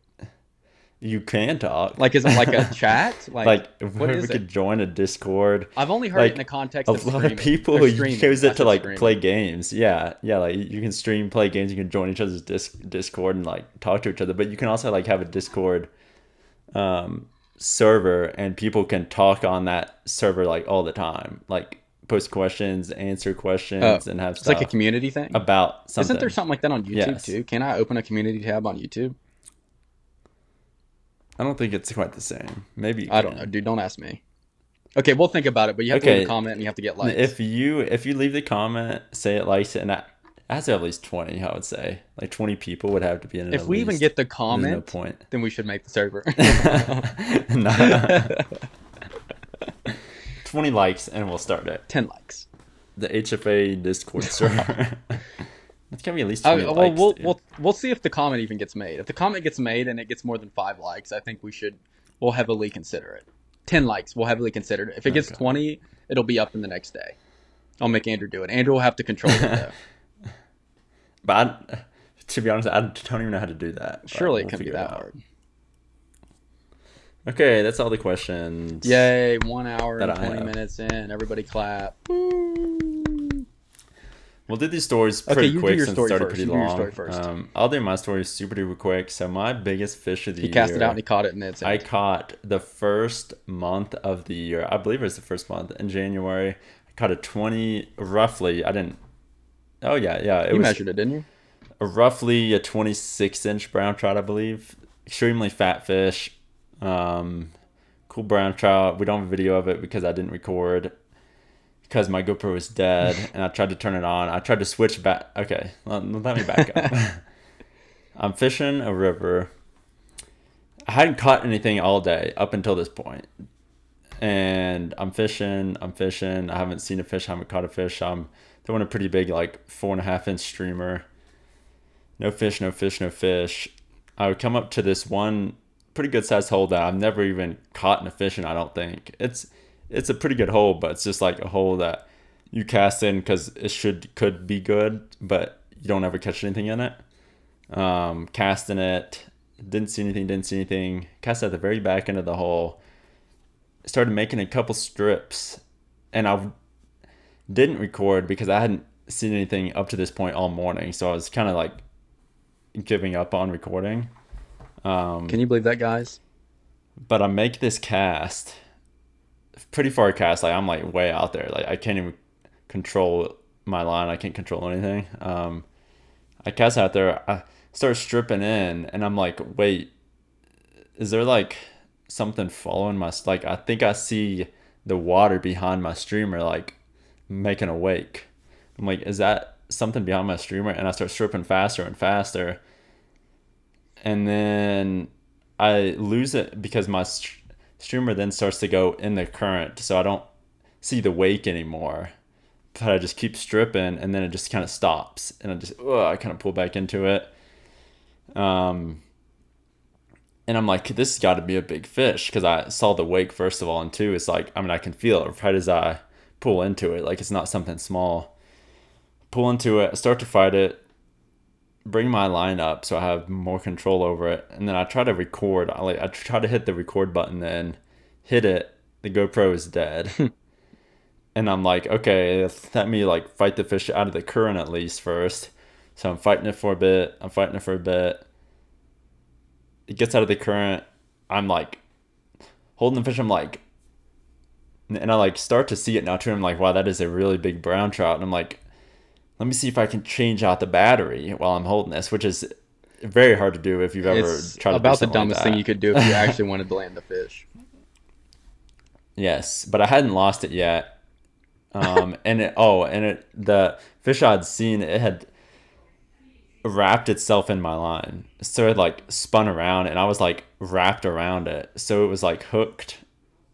You can talk. Like, is it like a chat? Like what if we could join a Discord? I've only heard it in the context of streaming. A lot of people use it to like play games. Yeah, like you can stream, play games. You can join each other's Discord and like talk to each other. But you can also like have a Discord server, and people can talk on that server like all the time. Like post questions, answer questions, and have stuff. It's like a community thing about something. Isn't there something like that on YouTube too? Can I open a community tab on YouTube? I don't think it's quite the same. Maybe I don't know, dude. Don't ask me. Okay, we'll think about it. But you have to leave a comment and you have to get likes. If you leave the comment, say it, likes it, and it has to have at least 20. I would say like 20 people would have to be in it. If we even get the comment, no point. Then we should make the server. 20 likes and we'll start it. 10 likes. The HFA Discord server. It's gonna be at least 20 likes. We'll see if the comment even gets made. If the comment gets made and it gets more than 5 likes, I think we'll heavily consider it. 10 likes, we'll heavily consider it. If it gets 20, it'll be up in the next day. I'll make Andrew do it. Andrew will have to control it though. But to be honest, I don't even know how to do that. Surely it couldn't be that hard. Okay, that's all the questions. Yay, 1 hour and 20 minutes in. Everybody clap. We'll do these stories pretty quick since it started pretty long. Do your story first. I'll do my story super duper quick. So my biggest fish of the year. He cast it out and he caught it, and it's. I caught the first month of the year. I believe it was the first month in January. I caught a 20, roughly. I didn't. Oh yeah. You measured it, didn't you? Roughly a 26-inch brown trout, I believe. Extremely fat fish. Cool brown trout. We don't have a video of it because I didn't record. Because my GoPro was dead, and I tried to turn it on. I tried to switch back. Okay, let me back up. I'm fishing a river. I hadn't caught anything all day up until this point. And I'm fishing. I haven't seen a fish. I haven't caught a fish. I'm throwing a pretty big, like, 4.5-inch streamer. No fish. I would come up to this one pretty good-sized hole that I've never even caught in a fishing, I don't think. It's a pretty good hole, but it's just like a hole that you cast in because it could be good, but you don't ever catch anything in it. Casting it, didn't see anything. Cast at the very back end of the hole. Started making a couple strips, and I didn't record because I hadn't seen anything up to this point all morning, so I was kind of like giving up on recording. Can you believe that, guys? But I make this cast. Pretty far cast, like I'm like way out there, like I can't even control my line, I can't control anything. I cast out there, I start stripping in, and I'm like, wait, is there like something following my, like I think I see the water behind my streamer like making a wake. I'm like, is that something behind my streamer? And I start stripping faster and faster, and then I lose it because my streamer then starts to go in the current, so I don't see the wake anymore. but I just keep stripping, and then it just kind of stops, and I kind of pull back into it. And I'm like, this has got to be a big fish, because I saw the wake first of all, and two, it's like, I mean, I can feel it right as I pull into it, like it's not something small. Pull into it, start to fight it, bring my line up so I have more control over it, and then I try to record. I try to hit the record button, then hit it. The GoPro is dead. And I'm like, okay, let me like fight the fish out of the current at least first. So I'm fighting it for a bit. It gets out of the current. I'm like holding the fish. I'm like, and I like start to see it now too. I'm like, wow, that is a really big brown trout. And I'm like, let me see if I can change out the battery while I'm holding this, which is very hard to do if you've ever tried to do about the something dumbest like that. thing you could do if you actually wanted to land the fish. Yes, but I hadn't lost it yet. The fish I'd seen, it had wrapped itself in my line. So it like spun around, and I was like wrapped around it. So it was like hooked,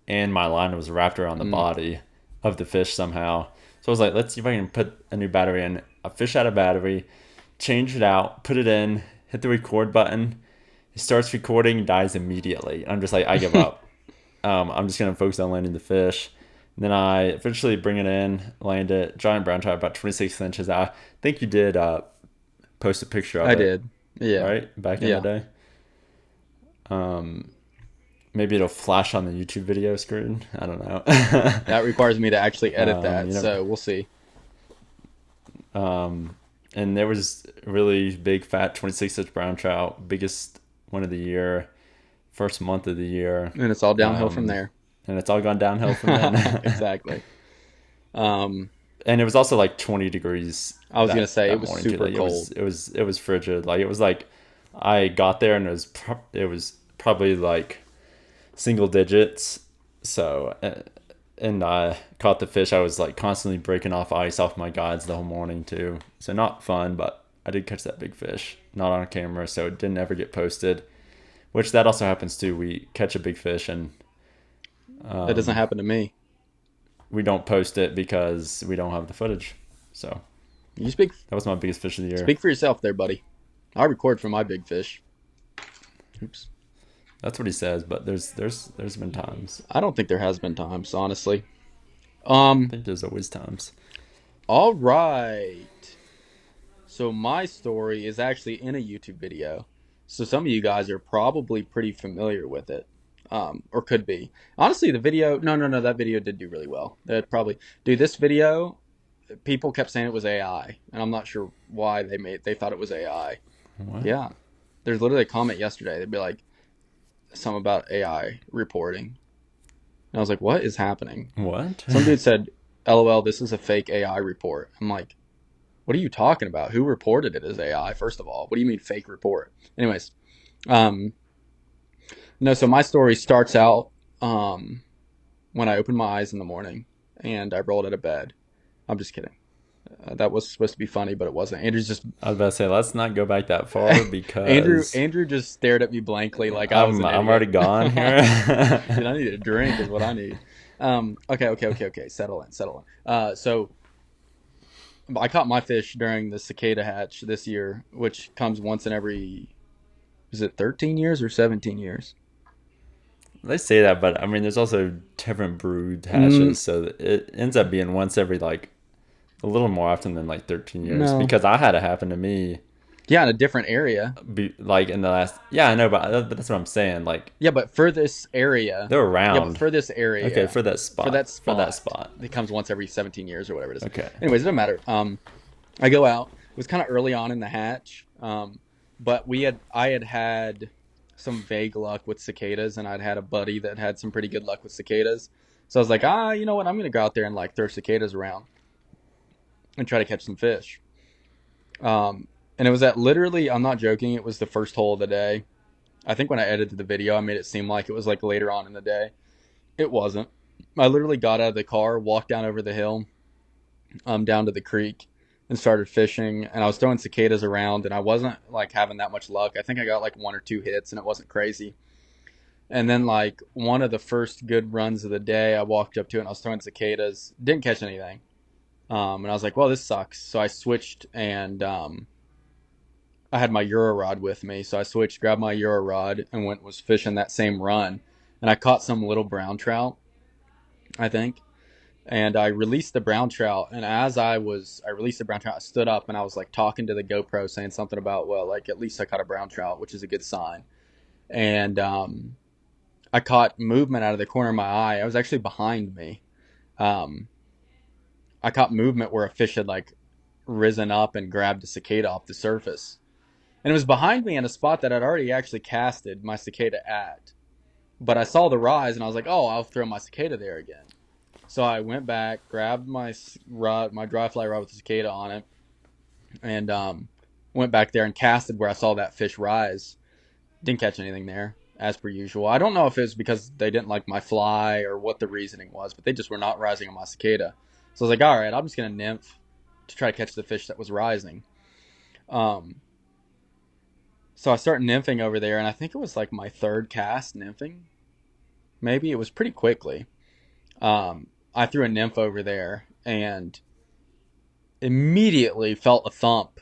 and my line was wrapped around the body of the fish somehow. So I was like, let's see if I can put a new battery in. I fish out a battery, change it out, put it in, hit the record button. It starts recording, dies immediately. I'm just like, I give up. I'm just going to focus on landing the fish. And then I eventually bring it in, land it. Giant brown trout, about 26 inches. I think you did post a picture of it. I did. Yeah. Right? Back in the day. Maybe it'll flash on the YouTube video screen. I don't know. That requires me to actually edit that, so we'll see. And there was a really big, fat 26-inch brown trout, biggest one of the year, first month of the year. And it's all downhill from there. And it's all gone downhill from then. Exactly. And it was also like 20 degrees. I was going to say, it was super cold. It was frigid. Like, it was like, I got there and it was probably like single digits. So, and I caught the fish. I was like constantly breaking off ice off my guides the whole morning too. So not fun, but I did catch that big fish. Not on camera, so it didn't ever get posted. Which that also happens too. We catch a big fish and that doesn't happen to me. We don't post it because we don't have the footage. So that was my biggest fish of the year. Speak for yourself there, buddy. I record for my big fish. Oops. That's what he says, but there's been times. I don't think there has been times, honestly. I think there's always times. All right. So my story is actually in a YouTube video. So some of you guys are probably pretty familiar with it. Or could be. Honestly, the video, no, that video did do really well. This video, people kept saying it was AI, and I'm not sure why they thought it was AI. What? Yeah. There's literally a comment yesterday. They'd be like, something about AI reporting. And I was like, what is happening? What? Some dude said, LOL, this is a fake AI report. I'm like, what are you talking about? Who reported it as AI, first of all? What do you mean fake report? Anyways, no, so my story starts out when I opened my eyes in the morning and I rolled out of bed. I'm just kidding. That was supposed to be funny, but it wasn't. I was about to say, let's not go back that far because Andrew just stared at me blankly like I was an idiot. I'm already gone here. Dude, I need a drink is what I need. Okay. Settle in. So I caught my fish during the cicada hatch this year, which comes once in every, is it 13 years or 17 years? They say that, but I mean, there's also different brood hatches, so it ends up being once every like a little more often than like 13 years. No. Because I had it happen to me. Yeah, in a different area. Like in the last, yeah, I know, but that's what I'm saying. Like, yeah, but for this area, they're around. Yeah, but for this area, okay, for that spot, it comes once every 17 years or whatever it is. Okay. Anyways, it doesn't matter. I go out. It was kind of early on in the hatch, but I had some vague luck with cicadas, and I'd had a buddy that had some pretty good luck with cicadas. So I was like, you know what? I'm gonna go out there and like throw cicadas around and try to catch some fish. And it was at literally, I'm not joking, it was the first hole of the day. I think when I edited the video, I made it seem like it was like later on in the day. It wasn't. I literally got out of the car, walked down over the hill, down to the creek, and started fishing. And I was throwing cicadas around, and I wasn't like having that much luck. I think I got like 1 or 2 hits, and it wasn't crazy. And then like one of the first good runs of the day, I walked up to it, and I was throwing cicadas. Didn't catch anything. And I was like, well, this sucks. So I switched, and I had my Euro rod with me. So I switched, grabbed my Euro rod, and was fishing that same run. And I caught some little brown trout, I think. And I released the brown trout. And as I released the brown trout, I stood up and I was like talking to the GoPro, saying something about, well, like at least I caught a brown trout, which is a good sign. And I caught movement out of the corner of my eye. I was actually behind me. I caught movement where a fish had like risen up and grabbed a cicada off the surface. And it was behind me in a spot that I'd already actually casted my cicada at. But I saw the rise and I was like, oh, I'll throw my cicada there again. So I went back, grabbed my rod, my dry fly rod with the cicada on it, and went back there and casted where I saw that fish rise. Didn't catch anything there, as per usual. I don't know if it was because they didn't like my fly or what the reasoning was, but they just were not rising on my cicada. So I was like, all right, I'm just going to nymph to try to catch the fish that was rising. So I started nymphing over there, and I think it was like my third cast nymphing. Maybe it was pretty quickly. I threw a nymph over there and immediately felt a thump.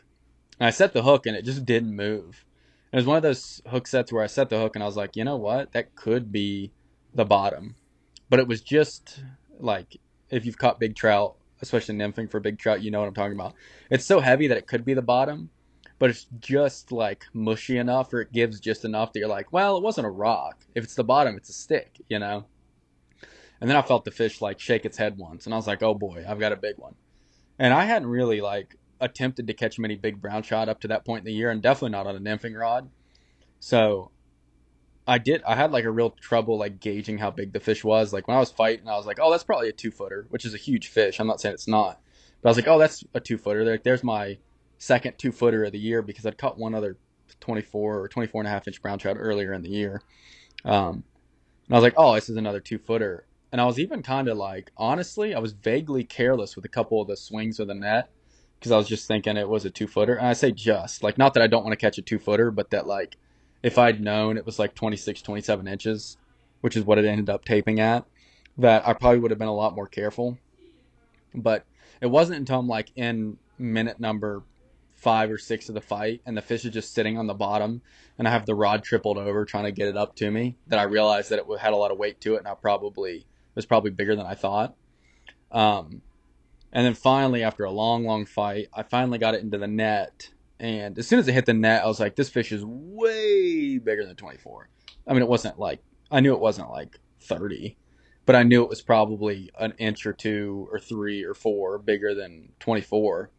And I set the hook and it just didn't move. It was one of those hook sets where I set the hook and I was like, you know what? That could be the bottom. But it was just like, if you've caught big trout, especially nymphing for big trout, you know what I'm talking about. It's so heavy that it could be the bottom, but it's just like mushy enough, or it gives just enough that you're like, well, it wasn't a rock. If it's the bottom, it's a stick, you know? And then I felt the fish like shake its head once, and I was like, oh boy, I've got a big one. And I hadn't really like attempted to catch many big brown trout up to that point in the year, and definitely not on a nymphing rod. So I had like a real trouble like gauging how big the fish was. Like when I was fighting, I was like, oh, that's probably a 2-footer, which is a huge fish. I'm not saying it's not, but I was like, oh, that's a 2-footer. There's my second 2-footer of the year, because I'd caught one other 24 or 24 and a half inch brown trout earlier in the year. And I was like, oh, this is another 2-footer. And I was even kind of like, honestly, I was vaguely careless with a couple of the swings of the net, because I was just thinking it was a 2-footer. And I say just, like, not that I don't want to catch a 2-footer, but that, like, if I'd known it was like 26, 27 inches, which is what it ended up taping at, that I probably would have been a lot more careful. But it wasn't until I'm like in minute number 5 or 6 of the fight, and the fish is just sitting on the bottom, and I have the rod tripled over trying to get it up to me, that I realized that it had a lot of weight to it, and it was probably bigger than I thought. And then finally, after a long, long fight, I finally got it into the net. And as soon as it hit the net, I was like, this fish is way bigger than 24. I mean, I knew it wasn't like 30, but I knew it was probably an inch or 2 or 3 or 4 bigger than 24.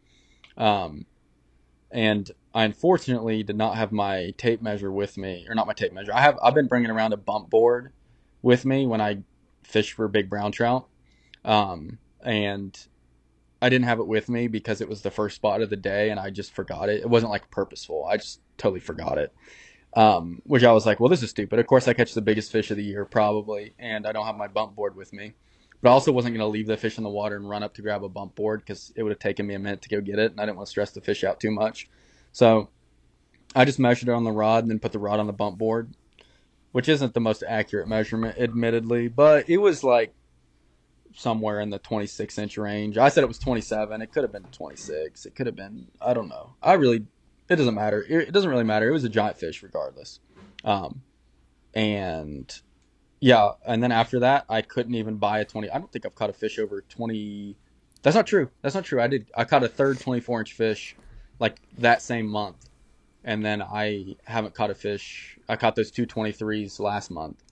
And I unfortunately did not have my tape measure with me, or not my tape measure. I've been bringing around a bump board with me when I fish for big brown trout. And I didn't have it with me because it was the first spot of the day, and I just forgot it. It wasn't like purposeful. I just totally forgot it. Which I was like, well, this is stupid. Of course I catch the biggest fish of the year probably, and I don't have my bump board with me. But I also wasn't going to leave the fish in the water and run up to grab a bump board, because it would have taken me a minute to go get it, and I didn't want to stress the fish out too much. So I just measured it on the rod and then put the rod on the bump board, which isn't the most accurate measurement, admittedly, but it was like somewhere in the 26-inch range. I said it was 27. It could have been 26. It could have been, I don't know. It doesn't matter. It doesn't really matter. It was a giant fish regardless. And yeah, and then after that, I couldn't even buy a 20. I don't think I've caught a fish over 20. That's not true. I caught a third 24-inch fish like that same month. And then I haven't caught a fish. I caught those 2 23s last month.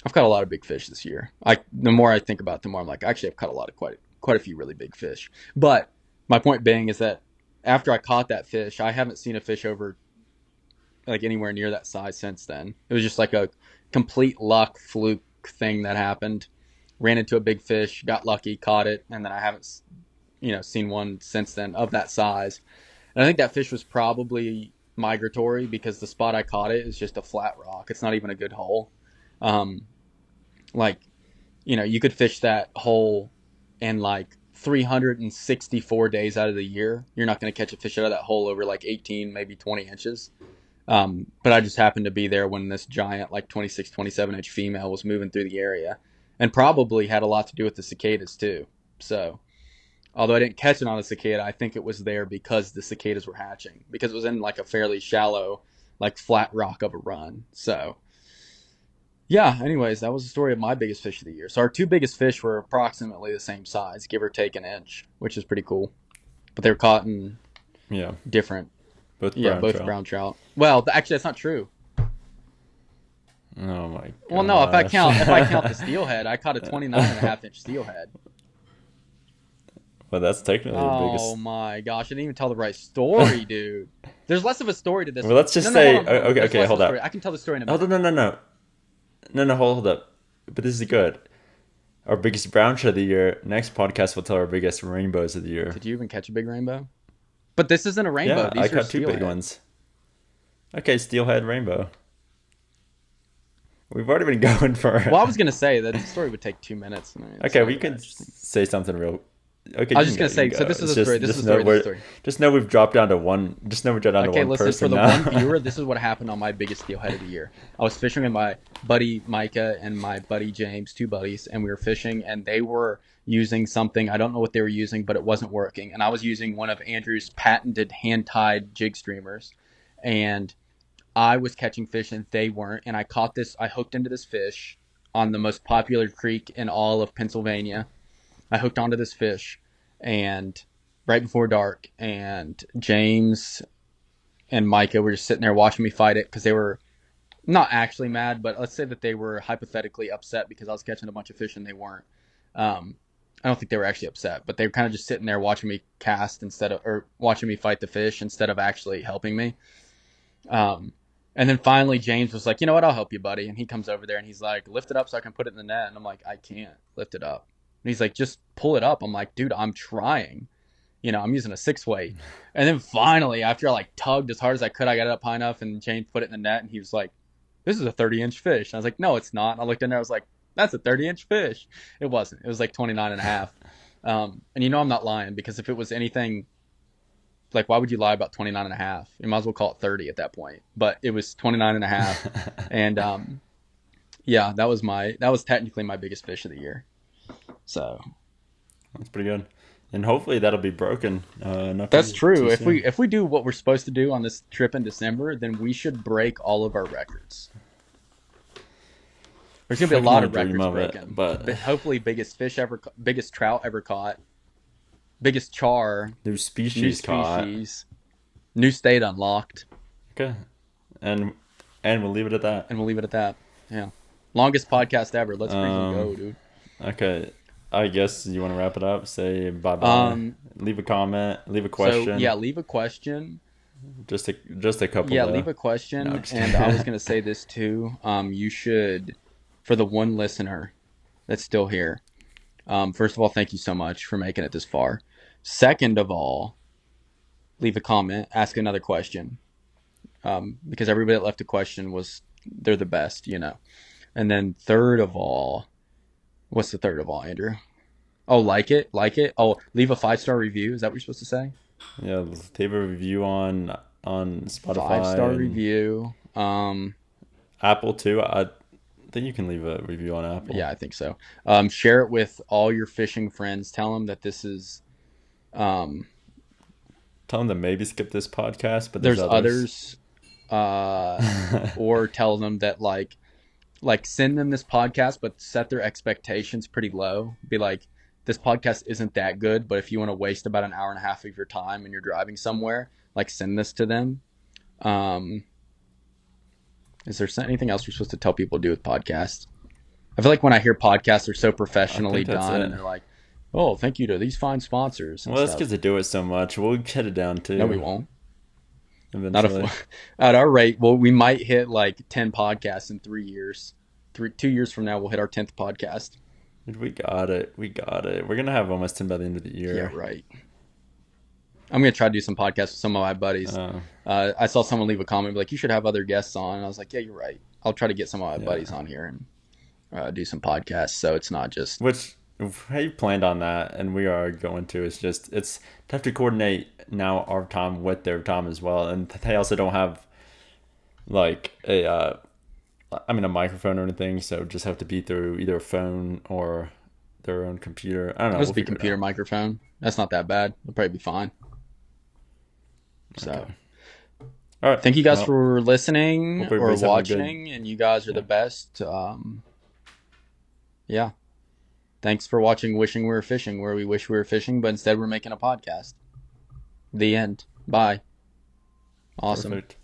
I've caught a lot of big fish this year. The more I think about it, the more I'm like, actually, I've caught quite a few really big fish. But my point being is that after I caught that fish, I haven't seen a fish over like anywhere near that size since then. It was just like a complete luck fluke thing that happened. Ran into a big fish, got lucky, caught it, and then I haven't, seen one since then of that size. And I think that fish was probably migratory, because the spot I caught it is just a flat rock. It's not even a good hole. You could fish that hole in like 364 days out of the year. You're not going to catch a fish out of that hole over like 18, maybe 20 inches. But I just happened to be there when this giant, like 26, 27 inch female was moving through the area, and probably had a lot to do with the cicadas too. So, Although I didn't catch it on the cicada, I think it was there because the cicadas were hatching. Because it was in like a fairly shallow, like flat rock of a run. So, yeah, anyways, that was the story of my biggest fish of the year. So our two biggest fish were approximately the same size, give or take an inch, which is pretty cool. But they were caught in different. Both brown trout. Well, actually, that's not true. Oh my god. Well, no, if I count the steelhead, I caught a 29.5-inch steelhead. Well, that's technically the biggest. Oh my gosh, I didn't even tell the right story, dude. There's less of a story to this. Well, let's just say hold on. okay, hold up. I can tell the story in a minute. No, hold up. But this is good. Our biggest brown trout of the year. Next podcast, we'll tell our biggest rainbows of the year. Did you even catch a big rainbow? But this isn't a rainbow. Yeah, These I are caught two big steelhead. ones. Okay, steelhead rainbow. We've already been going for. Well, I was gonna say that the story would take 2 minutes. Okay, we can say something real. Okay, I was just gonna say. So this is a story. This is a story. Just know we've dropped down to one. Just know we've dropped down to one person. Okay, listen. For the now. one viewer, this is what happened on my biggest steelhead of the year. I was fishing with my buddy Micah and my buddy James, two buddies, and we were fishing, and they were using something. I don't know what they were using, but it wasn't working. And I was using one of Andrew's patented hand-tied jig streamers, and I was catching fish, and they weren't. And I caught this. I hooked into this fish on the most popular creek in all of Pennsylvania. I hooked onto this fish, and right before dark, and James and Micah were just sitting there watching me fight it because they were not actually mad, but let's say that they were hypothetically upset because I was catching a bunch of fish and they weren't. I don't think they were actually upset, but they were kind of just sitting there watching me cast or watching me fight the fish instead of actually helping me. And then finally James was like, you know what, I'll help you, buddy. And he comes over there and he's like, lift it up so I can put it in the net. And I'm like, I can't lift it up. And he's like, just pull it up. I'm like, dude, I'm trying. I'm using a 6-weight. And then finally, after I like tugged as hard as I could, I got it up high enough and James put it in the net and he was like, this is a 30-inch fish. And I was like, no, it's not. And I looked in there, I was like, that's a 30-inch fish. It wasn't. It was like 29.5. And I'm not lying, because if it was anything, like, why would you lie about 29.5? You might as well call it 30 at that point. But it was 29.5. And yeah, that was technically my biggest fish of the year. So that's pretty good, and hopefully that'll be broken. That's true. If we do what we're supposed to do on this trip in December, then we should break all of our records. There's gonna be a lot of records broken, but hopefully biggest trout ever caught, biggest char, new species caught, new state unlocked. Okay, and we'll leave it at that. Yeah, longest podcast ever. Let's freaking go, dude. Okay. I guess you want to wrap it up. Say bye-bye. Leave a comment. Leave a question. So, yeah, leave a question. Just a couple. Yeah, leave a question. No, and I was going to say this too. You should, for the one listener that's still here, first of all, thank you so much for making it this far. Second of all, leave a comment. Ask another question. Because everybody that left a question they're the best, And then third of all, what's the third of all, Andrew? Oh, like it. Oh, leave a 5-star review. Is that what you're supposed to say? Yeah, leave a review on Spotify. 5-star review. Apple too. I think you can leave a review on Apple. Yeah, I think so. Share it with all your fishing friends. Tell them that this is. Tell them to maybe skip this podcast, but there's others. Or tell them that like send them this podcast, but set their expectations pretty low. Be like, this podcast isn't that good, but if you want to waste about an hour and a half of your time and you're driving somewhere, like, send this to them. Is there anything else you're supposed to tell people to do with podcasts? I feel like when I hear podcasts, they're so professionally done, and they're like, oh, thank you to these fine sponsors. Well, that's because they do it so much. We'll get it down too. No, we won't. At our rate, well, we might hit like 10 podcasts in 3 years. 2 years from now, we'll hit our 10th podcast. We got it. We're gonna have almost 10 by the end of the year. Yeah, right. I'm gonna try to do some podcasts with some of my buddies. I saw someone leave a comment like, you should have other guests on, and I was like, yeah, you're right. I'll try to get some of my buddies on here and do some podcasts, so it's not just I planned on that, and we are going to. It's tough to coordinate now our time with their time as well, and they also don't have like a microphone or anything, so just have to be through either a phone or their own computer. I don't know. Let's be figure it computer out. microphone. That's not that bad. It'll probably be fine. So, Okay. All right. thank you guys Well, for listening hope or everybody's having a good- watching, and you guys are the best. Yeah. Thanks for watching Wishing We Were Fishing, where we wish we were fishing, but instead we're making a podcast. The end. Bye. Awesome. Perfect.